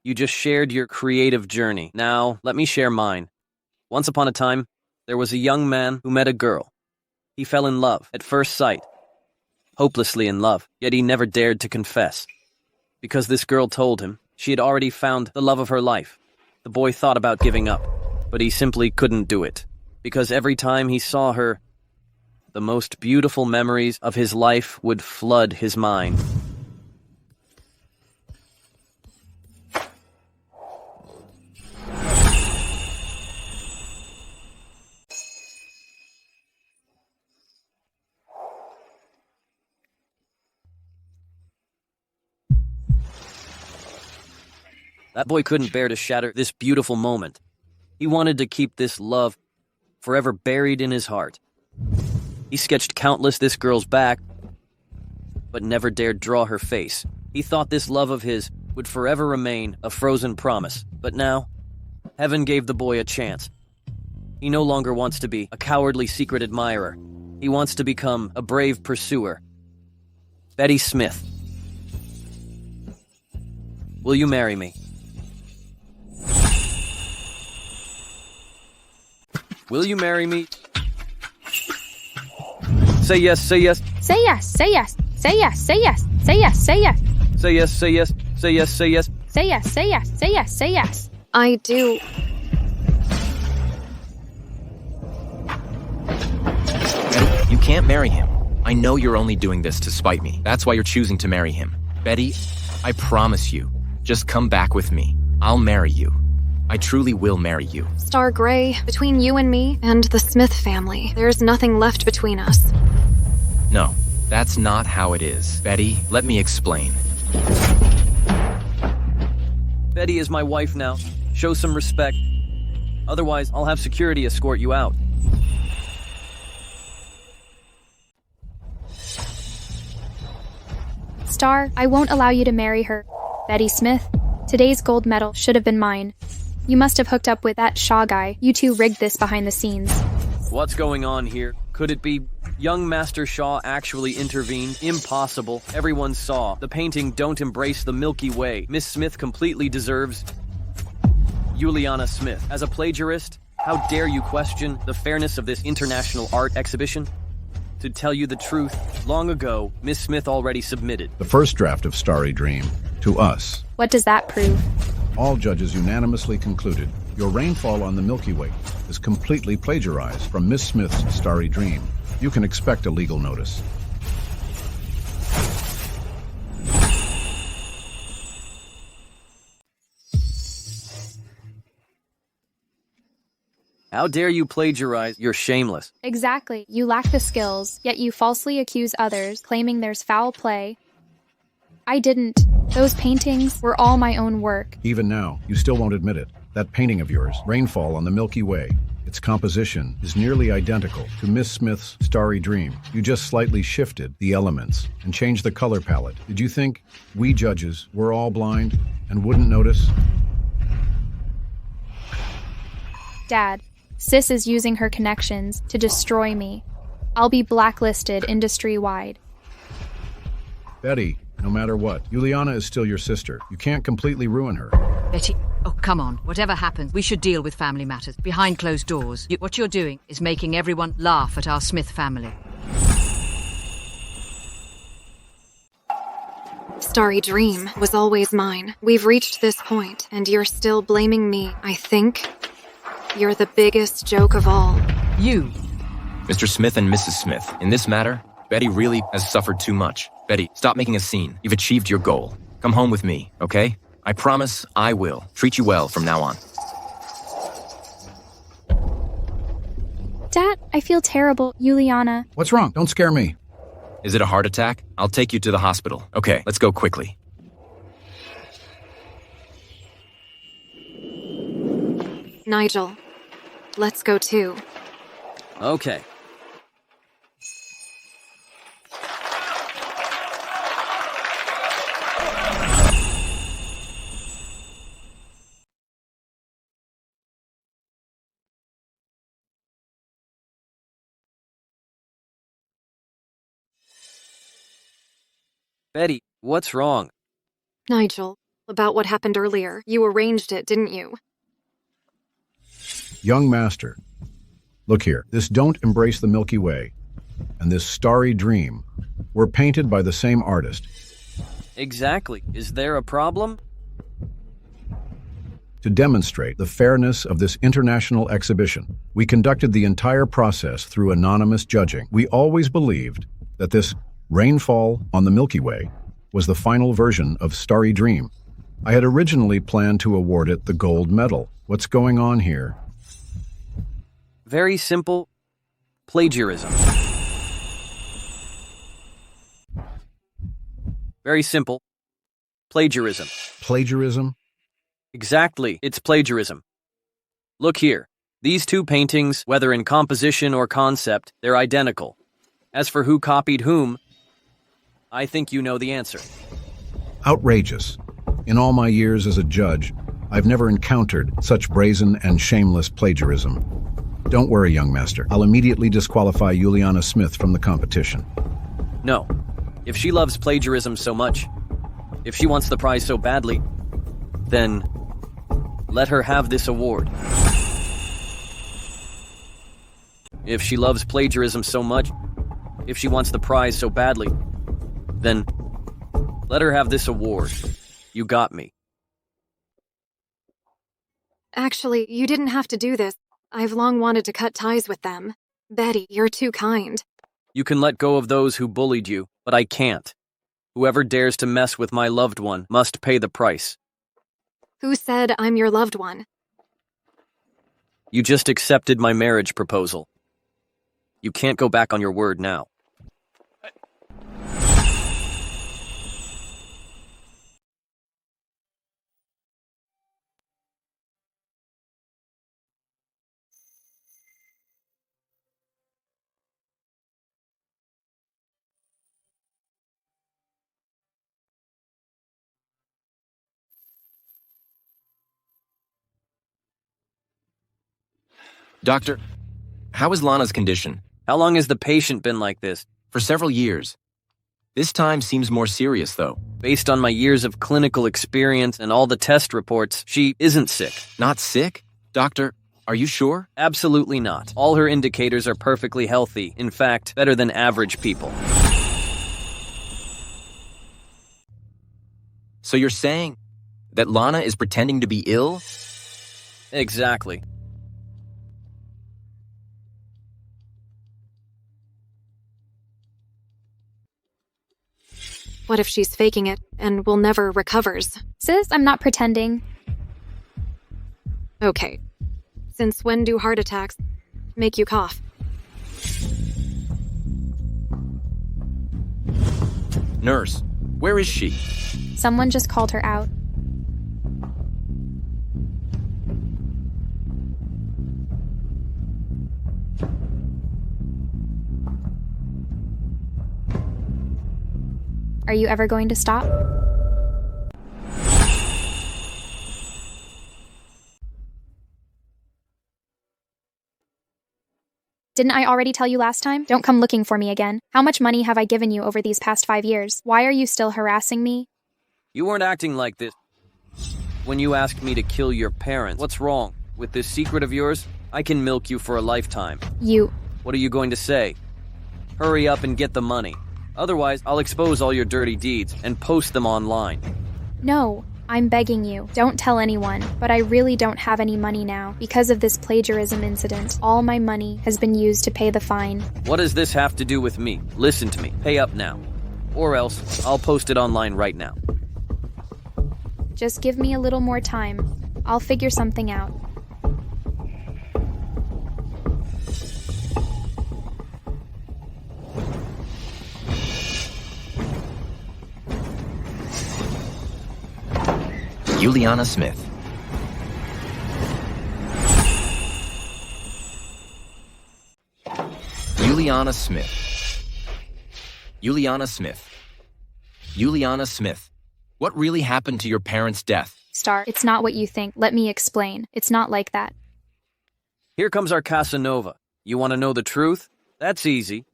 Speaker 6: You just shared your creative journey. Now, let me share mine. Once upon a time, there was a young man who met a girl. He fell in love at first sight. Hopelessly in love, yet he never dared to confess. Because this girl told him she had already found the love of her life. The boy thought about giving up, but he simply couldn't do it. Because every time he saw her, the most beautiful memories of his life would flood his mind. That boy couldn't bear to shatter this beautiful moment. He wanted to keep this love forever buried in his heart. He sketched countless this girl's back, but never dared draw her face. He thought this love of his would forever remain a frozen promise. But now, heaven gave the boy a chance. He no longer wants to be a cowardly secret admirer. He wants to become a brave pursuer. Betty Smith, will you marry me? Will you marry me? Say yes, say yes.
Speaker 2: Say yes, say yes, say yes, say yes, say yes, say yes.
Speaker 6: Say yes, say yes, say yes, say yes.
Speaker 2: Say yes, say yes, say yes, say yes.
Speaker 1: I do.
Speaker 3: Betty, you can't marry him. I know you're only doing this to spite me. That's why you're choosing to marry him. Betty, I promise you, just come back with me. I'll marry you. I truly will marry you.
Speaker 1: Star Gray, between you and me and the Smith family, there's nothing left between us.
Speaker 3: No, that's not how it is. Betty, let me explain.
Speaker 6: Betty is my wife now. Show some respect. Otherwise, I'll have security escort you out.
Speaker 2: Star, I won't allow you to marry her. Betty Smith, today's gold medal should have been mine. You must have hooked up with that Shaw guy. You two rigged this behind the scenes.
Speaker 6: What's going on here? Could it be young Master Shaw actually intervened? Impossible. Everyone saw. The painting don't embrace the Milky Way. Miss Smith completely deserves Juliana Smith. As a plagiarist, how dare you question the fairness of this international art exhibition? To tell you the truth, long ago, Miss Smith already submitted.
Speaker 5: The first draft of Starry Dream to us.
Speaker 2: What does that prove?
Speaker 5: All judges unanimously concluded your rainfall on the Milky Way is completely plagiarized from Miss Smith's Starry Dream. You can expect a legal notice.
Speaker 6: How dare you plagiarize? You're shameless.
Speaker 2: Exactly. You lack the skills, yet you falsely accuse others, claiming there's foul play. I didn't. Those paintings were all my own work.
Speaker 5: Even now, you still won't admit it. That painting of yours, Rainfall on the Milky Way, its composition is nearly identical to Miss Smith's Starry Dream. You just slightly shifted the elements and changed the color palette. Did you think we judges were all blind and wouldn't notice?
Speaker 2: Dad, Sis is using her connections to destroy me. I'll be blacklisted industry-wide.
Speaker 5: Betty, no matter what, Juliana is still your sister. You can't completely ruin her.
Speaker 4: Betty, oh, come on. Whatever happens, we should deal with family matters behind closed doors. What you're doing is making everyone laugh at our Smith family.
Speaker 1: Starry Dream was always mine. We've reached this point, and you're still blaming me. I think you're the biggest joke of all.
Speaker 4: You.
Speaker 3: Mr. Smith and Mrs. Smith, in this matter, Betty really has suffered too much. Betty, stop making a scene. You've achieved your goal. Come home with me, okay? I promise I will treat you well from now on.
Speaker 2: Dad, I feel terrible. Juliana.
Speaker 5: What's wrong? Don't scare me.
Speaker 3: Is it a heart attack? I'll take you to the hospital. Okay, let's go quickly.
Speaker 1: Nigel, let's go too.
Speaker 6: Okay. Betty, what's wrong?
Speaker 1: Nigel, about what happened earlier. You arranged it, didn't you?
Speaker 5: Young master, look here. This Don't Embrace the Milky Way and this Starry Dream were painted by the same artist.
Speaker 6: Exactly. Is there a problem?
Speaker 5: To demonstrate the fairness of this international exhibition, we conducted the entire process through anonymous judging. We always believed that this Rainfall on the Milky Way was the final version of Starry Dream. I had originally planned to award it the gold medal. What's going on here?
Speaker 6: Very simple. Plagiarism. Very simple. Plagiarism.
Speaker 5: Plagiarism?
Speaker 6: Exactly, it's plagiarism. Look here. These two paintings, whether in composition or concept, they're identical. As for who copied whom, I think you know the answer.
Speaker 5: Outrageous. In all my years as a judge, I've never encountered such brazen and shameless plagiarism. Don't worry, young master. I'll immediately disqualify Juliana Smith from the competition.
Speaker 6: No. If she loves plagiarism so much, if she wants the prize so badly, then let her have this award. If she loves plagiarism so much, if she wants the prize so badly, then let her have this award. You got me.
Speaker 1: Actually, you didn't have to do this. I've long wanted to cut ties with them. Betty, you're too kind.
Speaker 6: You can let go of those who bullied you, but I can't. Whoever dares to mess with my loved one must pay the price.
Speaker 1: Who said I'm your loved one?
Speaker 6: You just accepted my marriage proposal. You can't go back on your word now.
Speaker 3: Doctor, how is Lana's condition?
Speaker 6: How long has the patient been like this?
Speaker 3: For several years. This time seems more serious, though.
Speaker 6: Based on my years of clinical experience and all the test reports, she isn't sick.
Speaker 3: Not sick? Doctor, are you sure?
Speaker 6: Absolutely not. All her indicators are perfectly healthy. In fact, better than average people.
Speaker 3: So you're saying that Lana is pretending to be ill?
Speaker 6: Exactly.
Speaker 1: What if she's faking it and will never recovers?
Speaker 2: Sis, I'm not pretending.
Speaker 1: Okay. Since when do heart attacks make you cough?
Speaker 3: Nurse, where is she?
Speaker 2: Someone just called her out. Are you ever going to stop? Didn't I already tell you last time? Don't come looking for me again. How much money have I given you over these past 5 years? Why are you still harassing me?
Speaker 6: You weren't acting like this when you asked me to kill your parents. What's wrong? With this secret of yours, I can milk you for a lifetime.
Speaker 2: What
Speaker 6: are you going to say? Hurry up and get the money. Otherwise, I'll expose all your dirty deeds and post them online.
Speaker 2: No, I'm begging you. Don't tell anyone. But I really don't have any money now. Because of this plagiarism incident, all my money has been used to pay the fine.
Speaker 6: What does this have to do with me? Listen to me. Pay up now. Or else, I'll post it online right now.
Speaker 2: Just give me a little more time. I'll figure something out.
Speaker 3: Juliana Smith. Juliana Smith. Juliana Smith. Juliana Smith. What really happened to your parents' death?
Speaker 2: Star, it's not what you think. Let me explain. It's not like that.
Speaker 6: Here comes our Casanova. You want to know the truth? That's easy.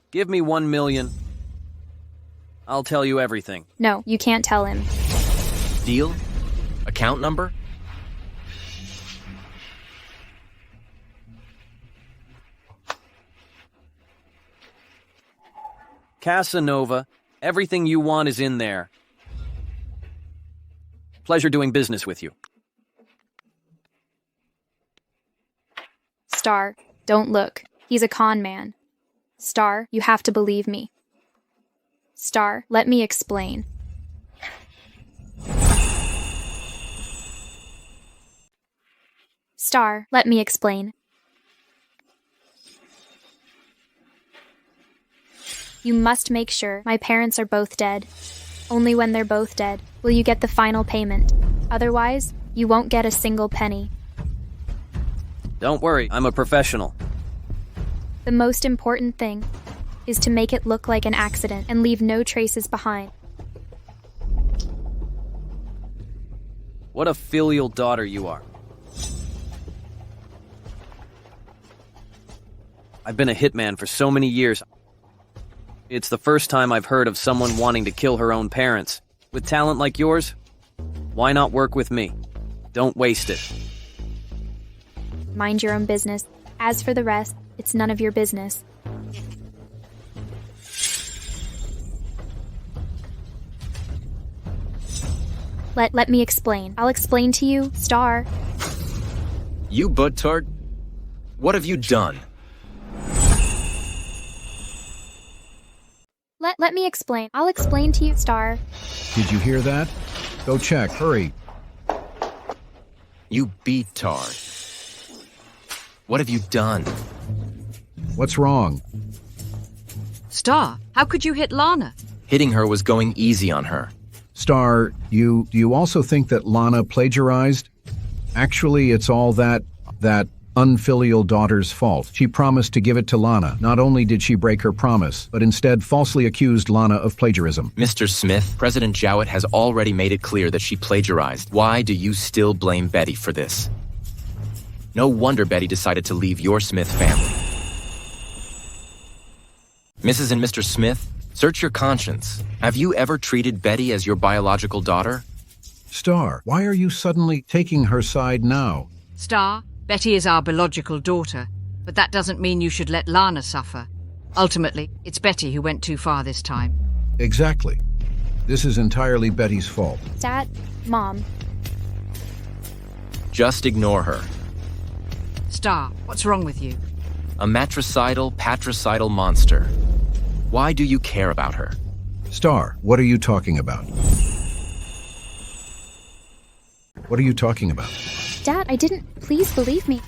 Speaker 6: Give me 1 million. I'll tell you everything.
Speaker 2: No, you can't tell him.
Speaker 3: Deal? Account number?
Speaker 6: Casanova, everything you want is in there. Pleasure doing business with you.
Speaker 2: Star, don't look. He's a con man. Star, you have to believe me. Star, let me explain. Star, let me explain. You must make sure my parents are both dead. Only when they're both dead will you get the final payment. Otherwise, you won't get a single penny.
Speaker 6: Don't worry, I'm a professional.
Speaker 2: The most important thing is to make it look like an accident and leave no traces behind.
Speaker 6: What a filial daughter you are. I've been a hitman for so many years. It's the first time I've heard of someone wanting to kill her own parents. With talent like yours, why not work with me? Don't waste it.
Speaker 2: Mind your own business. As for the rest, it's none of your business. Let me explain. I'll explain to you, Star.
Speaker 3: You buttard? What have you done?
Speaker 2: Let me explain. I'll explain to you, Star.
Speaker 5: Did you hear that? Go check, hurry.
Speaker 3: You beatard. What have you done?
Speaker 5: What's wrong?
Speaker 4: Star, how could you hit Lana?
Speaker 3: Hitting her was going easy on her.
Speaker 5: Star, do you also think that Lana plagiarized? Actually, it's all that unfilial daughter's fault. She promised to give it to Lana. Not only did she break her promise, but instead falsely accused Lana of plagiarism.
Speaker 3: Mr. Smith, President Jowett has already made it clear that she plagiarized. Why do you still blame Betty for this? No wonder Betty decided to leave your Smith family. Mrs. and Mr. Smith, search your conscience. Have you ever treated Betty as your biological daughter?
Speaker 5: Star, why are you suddenly taking her side now?
Speaker 4: Star, Betty is our biological daughter, but that doesn't mean you should let Lana suffer. Ultimately, it's Betty who went too far this time.
Speaker 5: Exactly. This is entirely Betty's fault.
Speaker 2: Dad, Mom.
Speaker 3: Just ignore her.
Speaker 4: Star, what's wrong with you?
Speaker 3: A matricidal, patricidal monster. Why do you care about her?
Speaker 5: Star, what are you talking about? What are you talking about?
Speaker 2: Dad, I didn't. Please believe me.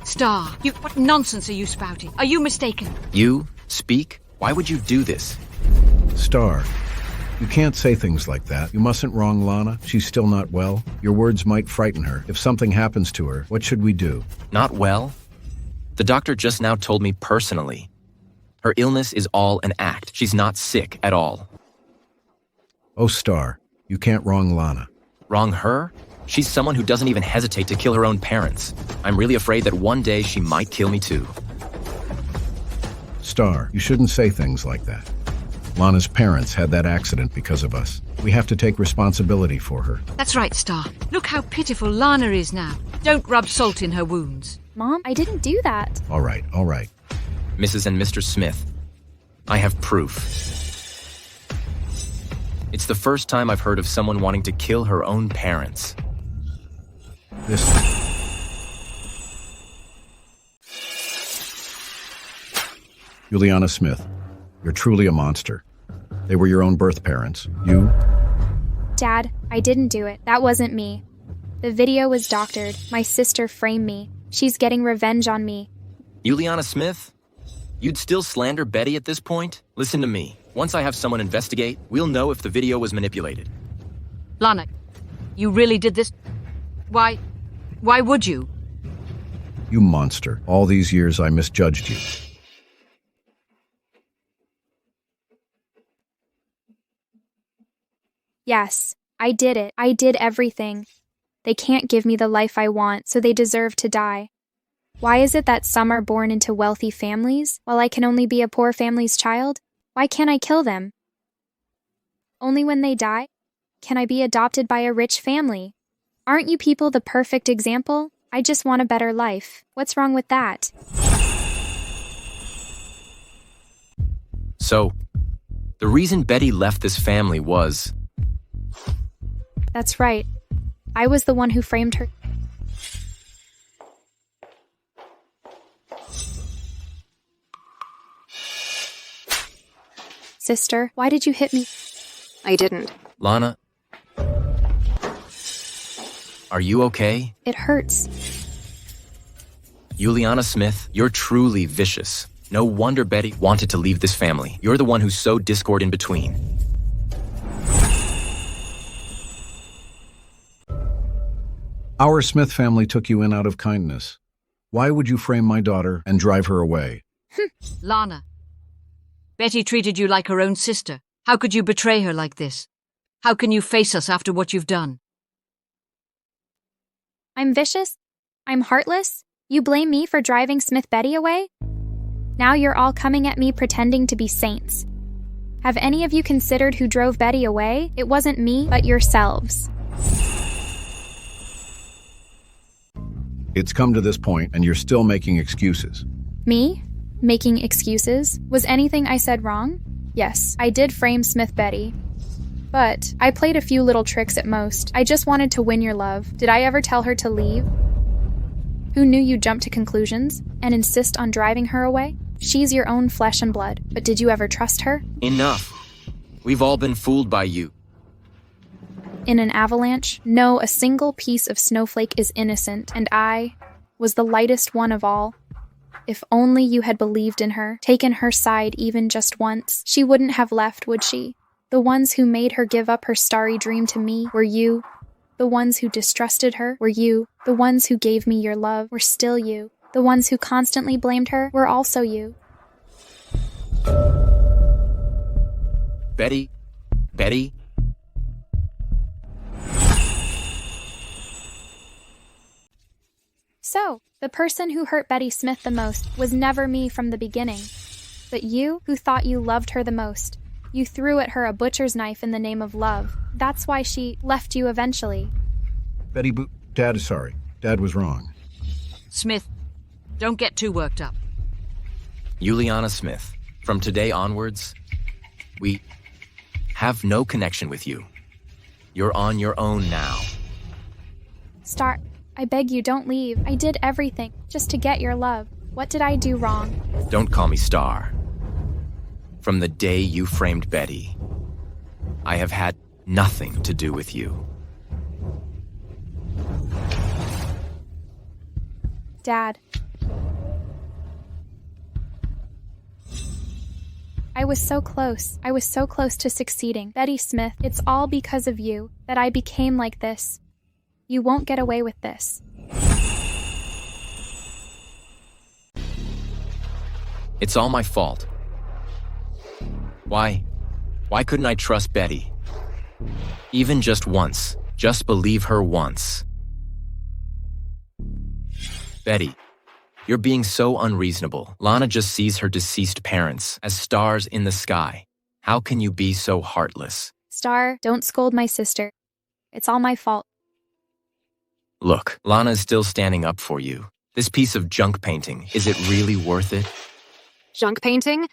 Speaker 4: Star, what nonsense are you spouting? Are you mistaken?
Speaker 3: You? Speak? Why would you do this?
Speaker 5: Star, you can't say things like that. You mustn't wrong Lana. She's still not well. Your words might frighten her. If something happens to her, what should we do?
Speaker 3: Not well? The doctor just now told me personally. Her illness is all an act. She's not sick at all.
Speaker 5: Oh, Star, you can't wrong Lana.
Speaker 3: Wrong her? She's someone who doesn't even hesitate to kill her own parents. I'm really afraid that one day she might kill me too.
Speaker 5: Star, you shouldn't say things like that. Lana's parents had that accident because of us. We have to take responsibility for her.
Speaker 4: That's right, Star. Look how pitiful Lana is now. Don't rub salt in her wounds.
Speaker 2: Mom, I didn't do that.
Speaker 5: All right, all right.
Speaker 3: Mrs. and Mr. Smith, I have proof. It's the first time I've heard of someone wanting to kill her own parents.
Speaker 5: This... Juliana Smith, you're truly a monster. They were your own birth parents. You?
Speaker 2: Dad, I didn't do it. That wasn't me. The video was doctored. My sister framed me. She's getting revenge on me.
Speaker 3: Juliana Smith? You'd still slander Betty at this point? Listen to me. Once I have someone investigate, we'll know if the video was manipulated.
Speaker 4: Lana, you really did this? Why would you?
Speaker 5: You monster. All these years I misjudged you.
Speaker 2: Yes, I did it. I did everything. They can't give me the life I want, so they deserve to die. Why is it that some are born into wealthy families, while I can only be a poor family's child? Why can't I kill them? Only when they die, can I be adopted by a rich family? Aren't you people the perfect example? I just want a better life. What's wrong with that?
Speaker 3: So, the reason Betty left this family was...
Speaker 2: That's right. I was the one who framed her. Sister, why did you hit me?
Speaker 1: I didn't.
Speaker 3: Lana? Are you okay?
Speaker 2: It hurts.
Speaker 3: Juliana Smith, you're truly vicious. No wonder Betty wanted to leave this family. You're the one who sowed discord in between.
Speaker 5: Our Smith family took you in out of kindness. Why would you frame my daughter and drive her away?
Speaker 4: Lana, Betty treated you like her own sister. How could you betray her like this? How can you face us after what you've done?
Speaker 2: I'm vicious? I'm heartless? You blame me for driving Smith Betty away? Now you're all coming at me pretending to be saints. Have any of you considered who drove Betty away? It wasn't me, but yourselves.
Speaker 5: It's come to this point, and you're still making excuses.
Speaker 2: Me? Making excuses? Was anything I said wrong? Yes, I did frame Smith Betty. But I played a few little tricks at most. I just wanted to win your love. Did I ever tell her to leave? Who knew you'd jump to conclusions and insist on driving her away? She's your own flesh and blood, but did you ever trust her?
Speaker 3: Enough. We've all been fooled by you.
Speaker 2: In an avalanche, no, a single piece of snowflake is innocent, and I was the lightest one of all. If only you had believed in her, taken her side even just once, she wouldn't have left, would she? The ones who made her give up her starry dream to me were you. The ones who distrusted her were you. The ones who gave me your love were still you. The ones who constantly blamed her were also you.
Speaker 3: Betty? Betty?
Speaker 2: So, the person who hurt Betty Smith the most was never me from the beginning. But you, who thought you loved her the most, you threw at her a butcher's knife in the name of love. That's why she left you eventually.
Speaker 5: Betty Dad is sorry. Dad was wrong.
Speaker 4: Smith, don't get too worked up.
Speaker 3: Juliana Smith, from today onwards, we have no connection with you. You're on your own now.
Speaker 2: Star, I beg you, don't leave. I did everything just to get your love. What did I do wrong?
Speaker 3: Don't call me Star. From the day you framed Betty, I have had nothing to do with you.
Speaker 2: Dad. I was so close. I was so close to succeeding. Betty Smith, it's all because of you that I became like this. You won't get away with this.
Speaker 3: It's all my fault. Why couldn't I trust Betty? Even just once. Just believe her once. Betty, you're being so unreasonable. Lana just sees her deceased parents as stars in the sky. How can you be so heartless?
Speaker 2: Star, don't scold my sister. It's all my fault.
Speaker 3: Look, Lana's still standing up for you. This piece of junk painting, is it really worth it?
Speaker 1: Junk painting?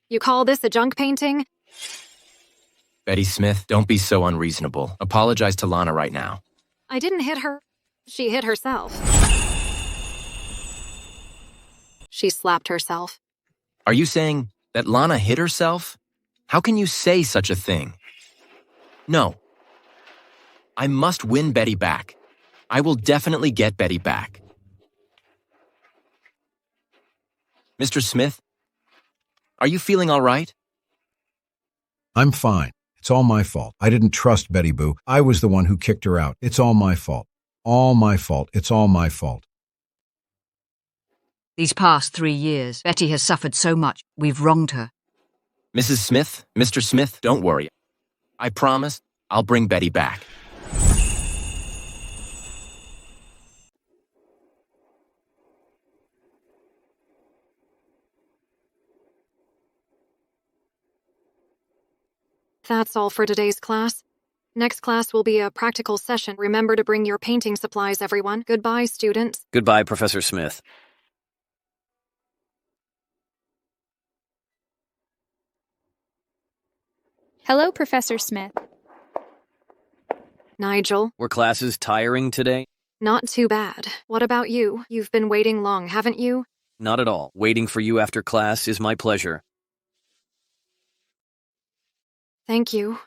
Speaker 1: You call this a junk painting?
Speaker 3: Betty Smith, don't be so unreasonable. Apologize to Lana right now.
Speaker 1: I didn't hit her. She hit herself. She slapped herself.
Speaker 3: Are you saying that Lana hit herself? How can you say such a thing? No. I must win Betty back. I will definitely get Betty back. Mr. Smith, are you feeling all right?
Speaker 5: I'm fine. It's all my fault. I didn't trust Betty Boo. I was the one who kicked her out. It's all my fault. All my fault. It's all my fault.
Speaker 4: These past 3 years, Betty has suffered so much. We've wronged her.
Speaker 3: Mrs. Smith, Mr. Smith, don't worry. I promise I'll bring Betty back.
Speaker 1: That's all for today's class. Next class will be a practical session. Remember to bring your painting supplies, everyone. Goodbye, students.
Speaker 6: Goodbye, Professor Smith.
Speaker 2: Hello, Professor Smith.
Speaker 1: Nigel,
Speaker 6: Were classes tiring today?
Speaker 1: not too bad. What about you? You've been waiting long, haven't you?
Speaker 6: Not at all. Waiting for you after class is my pleasure.
Speaker 1: Thank you.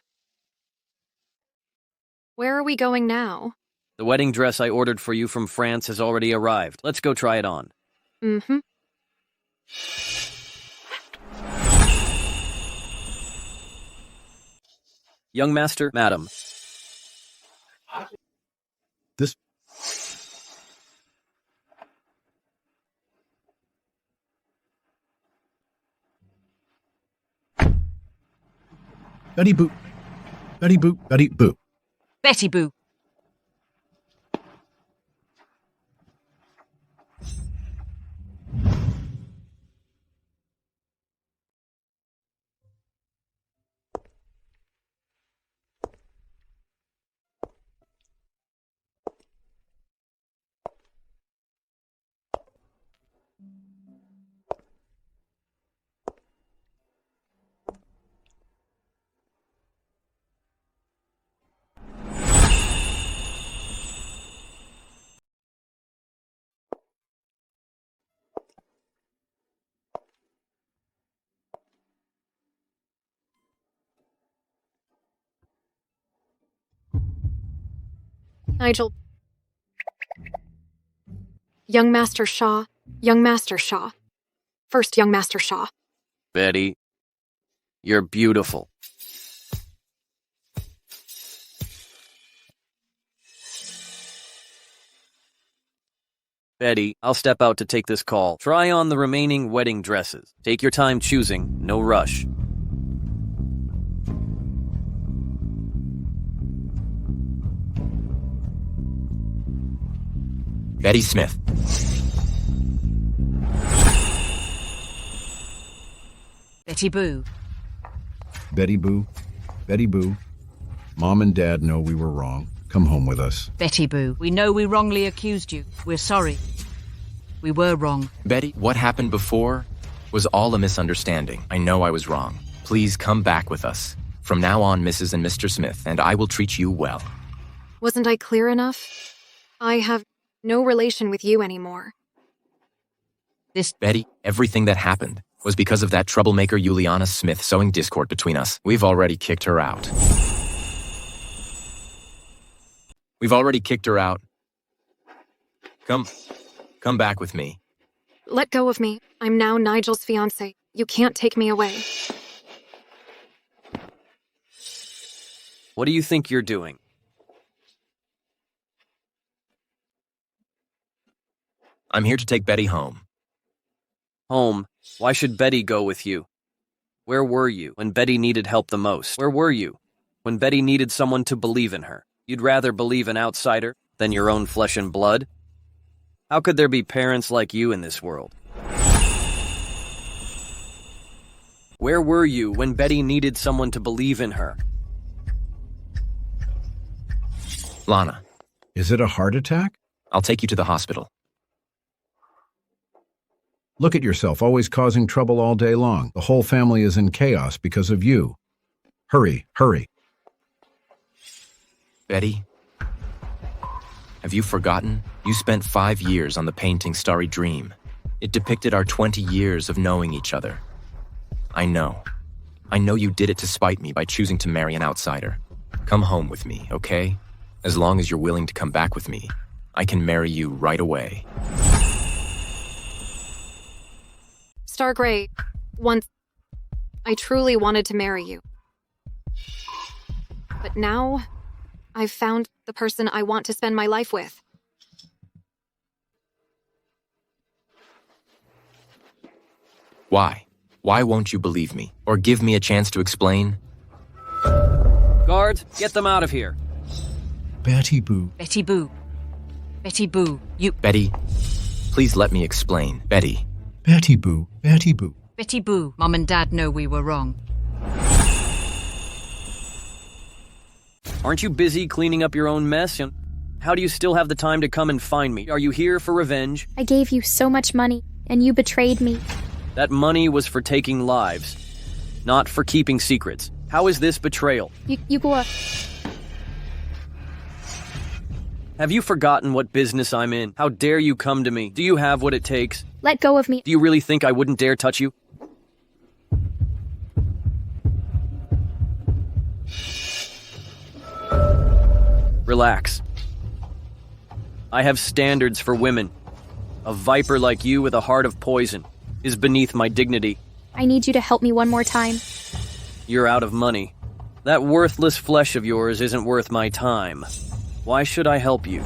Speaker 1: Where are we going now?
Speaker 6: The wedding dress I ordered for you from France has already arrived. Let's go try it on.
Speaker 1: Mm-hmm.
Speaker 6: Young master, madam.
Speaker 5: Betty Boop. Betty Boop. Betty Boop.
Speaker 4: Betty Boo.
Speaker 1: Nigel. Young Master Shaw. Young Master Shaw. First Young Master Shaw.
Speaker 6: Betty, you're beautiful. Betty, I'll step out to take this call. Try on the remaining wedding dresses. Take your time choosing, no rush.
Speaker 3: Betty Smith.
Speaker 4: Betty Boo.
Speaker 5: Betty Boo. Betty Boo. Mom and Dad know we were wrong. Come home with us.
Speaker 4: Betty Boo. We know we wrongly accused you. We're sorry. We were wrong.
Speaker 3: Betty, what happened before was all a misunderstanding. I know I was wrong. Please come back with us. From now on, Mrs. and Mr. Smith, and I will treat you well.
Speaker 1: Wasn't I clear enough? I have no relation with you anymore.
Speaker 3: Betty, everything that happened was because of that troublemaker Juliana Smith sowing discord between us. We've already kicked her out. Come back with me.
Speaker 1: Let go of me. I'm now Nigel's fiancé. You can't take me away.
Speaker 6: What do you think you're doing?
Speaker 3: I'm here to take Betty home.
Speaker 6: Home? Why should Betty go with you? Where were you when Betty needed help the most? Where were you when Betty needed someone to believe in her? You'd rather believe an outsider than your own flesh and blood? How could there be parents like you in this world? Where were you when Betty needed someone to believe in her?
Speaker 3: Lana,
Speaker 5: Is it a heart attack?
Speaker 3: I'll take you to the hospital.
Speaker 5: Look at yourself, always causing trouble all day long. The whole family is in chaos because of you. Hurry, hurry.
Speaker 3: Betty, have you forgotten? You spent 5 years on the painting Starry Dream. It depicted our 20 years of knowing each other. I know you did it to spite me by choosing to marry an outsider. Come home with me, okay? As long as you're willing to come back with me, I can marry you right away.
Speaker 1: Star Grey, once I truly wanted to marry you. But now, I've found the person I want to spend my life with.
Speaker 3: Why? Why won't you believe me? Or give me a chance to explain?
Speaker 6: Guards, get them out of here.
Speaker 5: Betty Boo.
Speaker 4: Betty Boo. Betty Boo. You.
Speaker 3: Betty, please let me explain. Betty.
Speaker 5: Betty Boo. Betty Boo.
Speaker 4: Betty Boo. Mom and Dad know we were wrong.
Speaker 6: Aren't you busy cleaning up your own mess? And how do you still have the time to come and find me? Are you here for revenge?
Speaker 2: I gave you so much money, and you betrayed me.
Speaker 6: That money was for taking lives, not for keeping secrets. How is this betrayal?
Speaker 2: You go up.
Speaker 6: Have you forgotten what business I'm in? How dare you come to me? Do you have what it takes?
Speaker 2: Let go of me.
Speaker 6: Do you really think I wouldn't dare touch you? Relax. I have standards for women. A viper like you with a heart of poison is beneath my dignity.
Speaker 2: I need you to help me one more time.
Speaker 6: You're out of money. That worthless flesh of yours isn't worth my time. Why should I help you?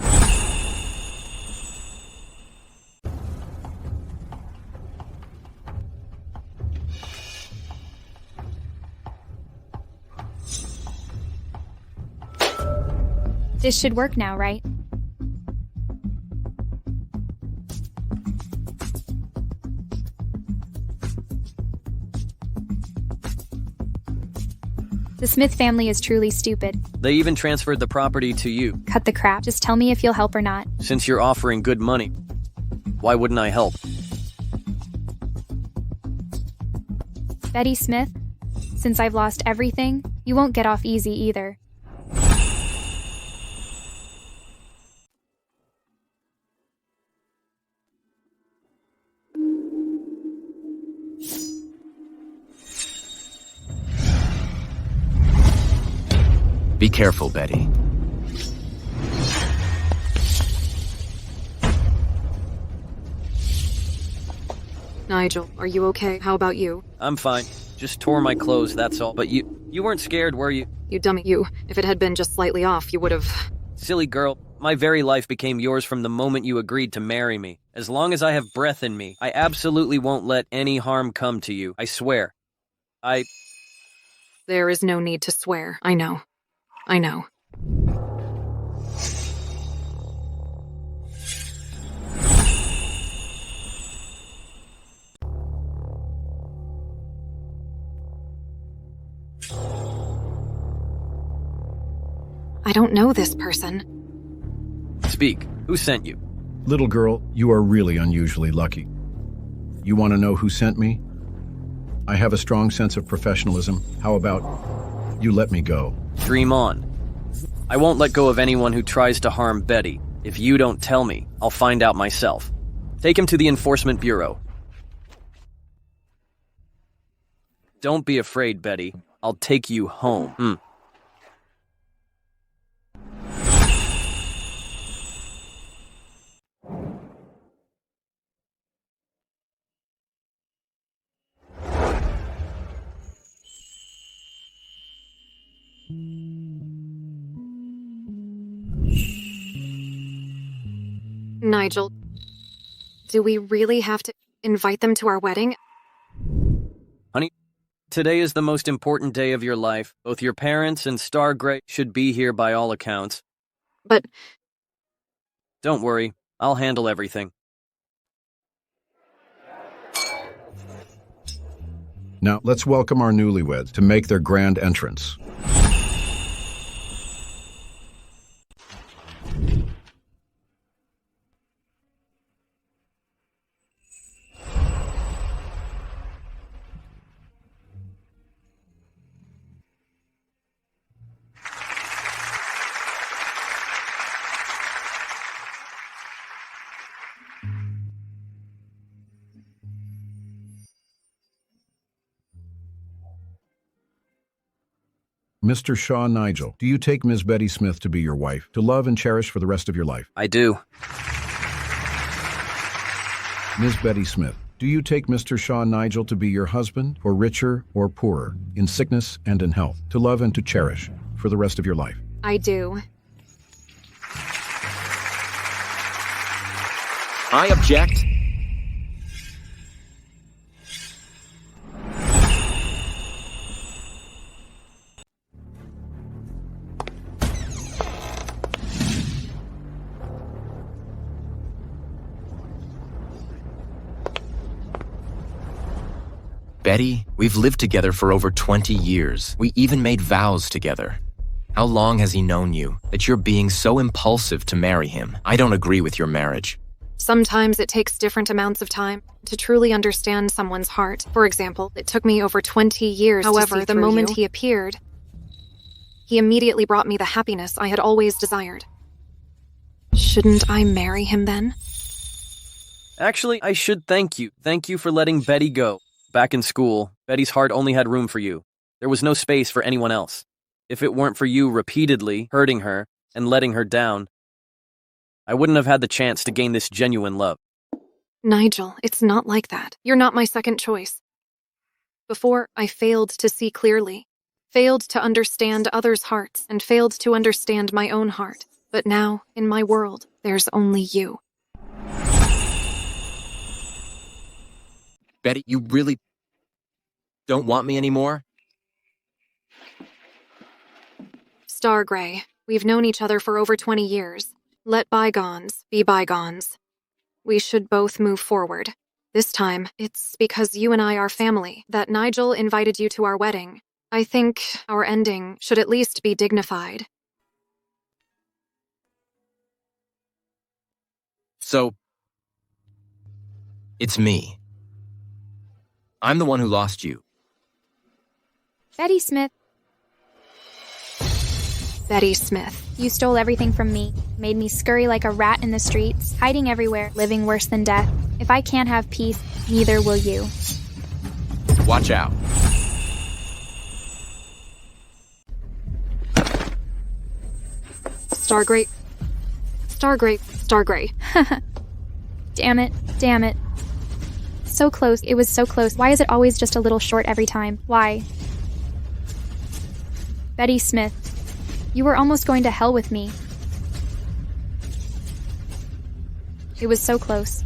Speaker 2: This should work now, right? The Smith family is truly stupid.
Speaker 6: They even transferred the property to you.
Speaker 2: Cut the crap. Just tell me if you'll help or not.
Speaker 6: Since you're offering good money, why wouldn't I help?
Speaker 2: Betty Smith, since I've lost everything, you won't get off easy either.
Speaker 3: Be careful, Betty.
Speaker 1: Nigel, are you okay? How about you?
Speaker 6: I'm fine. Just tore my clothes, that's all. But you weren't scared, were you?
Speaker 1: You dummy, you. If it had been just slightly off, you would have...
Speaker 6: Silly girl, my very life became yours from the moment you agreed to marry me. As long as I have breath in me, I absolutely won't let any harm come to you. I swear.
Speaker 1: There is no need to swear. I know. I know. I don't know this person.
Speaker 6: Speak. Who sent you?
Speaker 5: Little girl, you are really unusually lucky. You want to know who sent me? I have a strong sense of professionalism. How about you let me go?
Speaker 6: Dream on. I won't let go of anyone who tries to harm Betty. If you don't tell me, I'll find out myself. Take him to the Enforcement Bureau. Don't be afraid, Betty. I'll take you home.
Speaker 1: Nigel, do we really have to invite them to our wedding?
Speaker 6: Honey, today is the most important day of your life. Both your parents and Star Grey should be here by all accounts.
Speaker 1: But...
Speaker 6: Don't worry, I'll handle everything.
Speaker 5: Now, let's welcome our newlyweds to make their grand entrance. Mr. Shaw Nigel, do you take Ms. Betty Smith to be your wife, to love and cherish for the rest of your life?
Speaker 6: I do.
Speaker 5: Ms. Betty Smith, do you take Mr. Shaw Nigel to be your husband, for richer or poorer, in sickness and in health, to love and to cherish for the rest of your life?
Speaker 1: I do.
Speaker 3: I object. Betty, we've lived together for over 20 years. We even made vows together. How long has he known you, that you're being so impulsive to marry him? I don't agree with your marriage.
Speaker 1: Sometimes it takes different amounts of time to truly understand someone's heart. For example, it took me over 20 years to see through you. However, the moment he appeared, he immediately brought me the happiness I had always desired. Shouldn't I marry him then?
Speaker 6: Actually, I should thank you. Thank you for letting Betty go. Back in school, Betty's heart only had room for you. There was no space for anyone else. If it weren't for you repeatedly hurting her and letting her down, I wouldn't have had the chance to gain this genuine love.
Speaker 1: Nigel, it's not like that. You're not my second choice. Before, I failed to see clearly, failed to understand others' hearts, and failed to understand my own heart. But now, in my world, there's only you.
Speaker 3: Betty, you really don't want me anymore?
Speaker 1: Star Grey, We've known each other for over 20 years. Let bygones be bygones. We should both move forward. This time, it's because you and I are family that Nigel invited you to our wedding. I think our ending should at least be dignified.
Speaker 3: So, it's me. I'm the one who lost you.
Speaker 2: Betty Smith,
Speaker 1: Betty Smith.
Speaker 2: you stole everything from me, made me scurry like a rat in the streets, hiding everywhere, living worse than death. If I can't have peace, neither will you.
Speaker 3: Watch out.
Speaker 1: Stargrey. Stargrey. Stargrey.
Speaker 2: Damn it, damn it. So close, it was so close. Why is it always just a little short every time? Why? Betty Smith, you were almost going to hell with me. It was so close.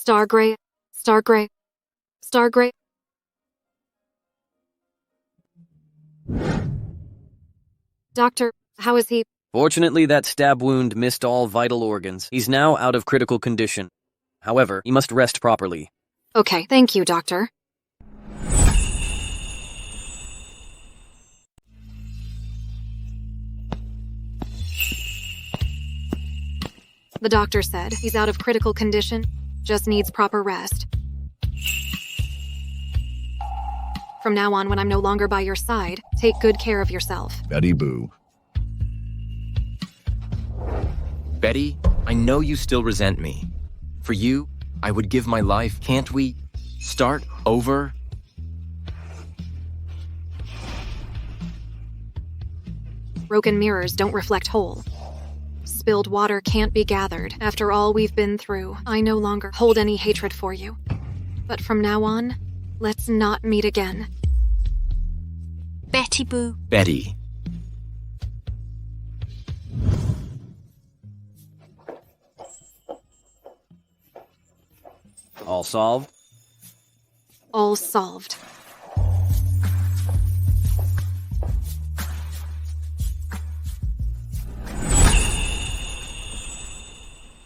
Speaker 1: Stargrey. Stargrey. Stargrey. Doctor, how is he?
Speaker 6: Fortunately, that stab wound missed all vital organs. He's now out of critical condition. However, he must rest properly.
Speaker 1: Okay, thank you, Doctor. The doctor said he's out of critical condition, just needs proper rest. From now on, when I'm no longer by your side, take good care of yourself.
Speaker 5: Betty Boo.
Speaker 3: Betty, I know you still resent me. For you, I would give my life. Can't we start over?
Speaker 1: Broken mirrors don't reflect whole. Spilled water can't be gathered. After all we've been through, I no longer hold any hatred for you. But from now on, let's not meet again.
Speaker 4: Betty Boo.
Speaker 3: Betty.
Speaker 6: All solved?
Speaker 1: All solved.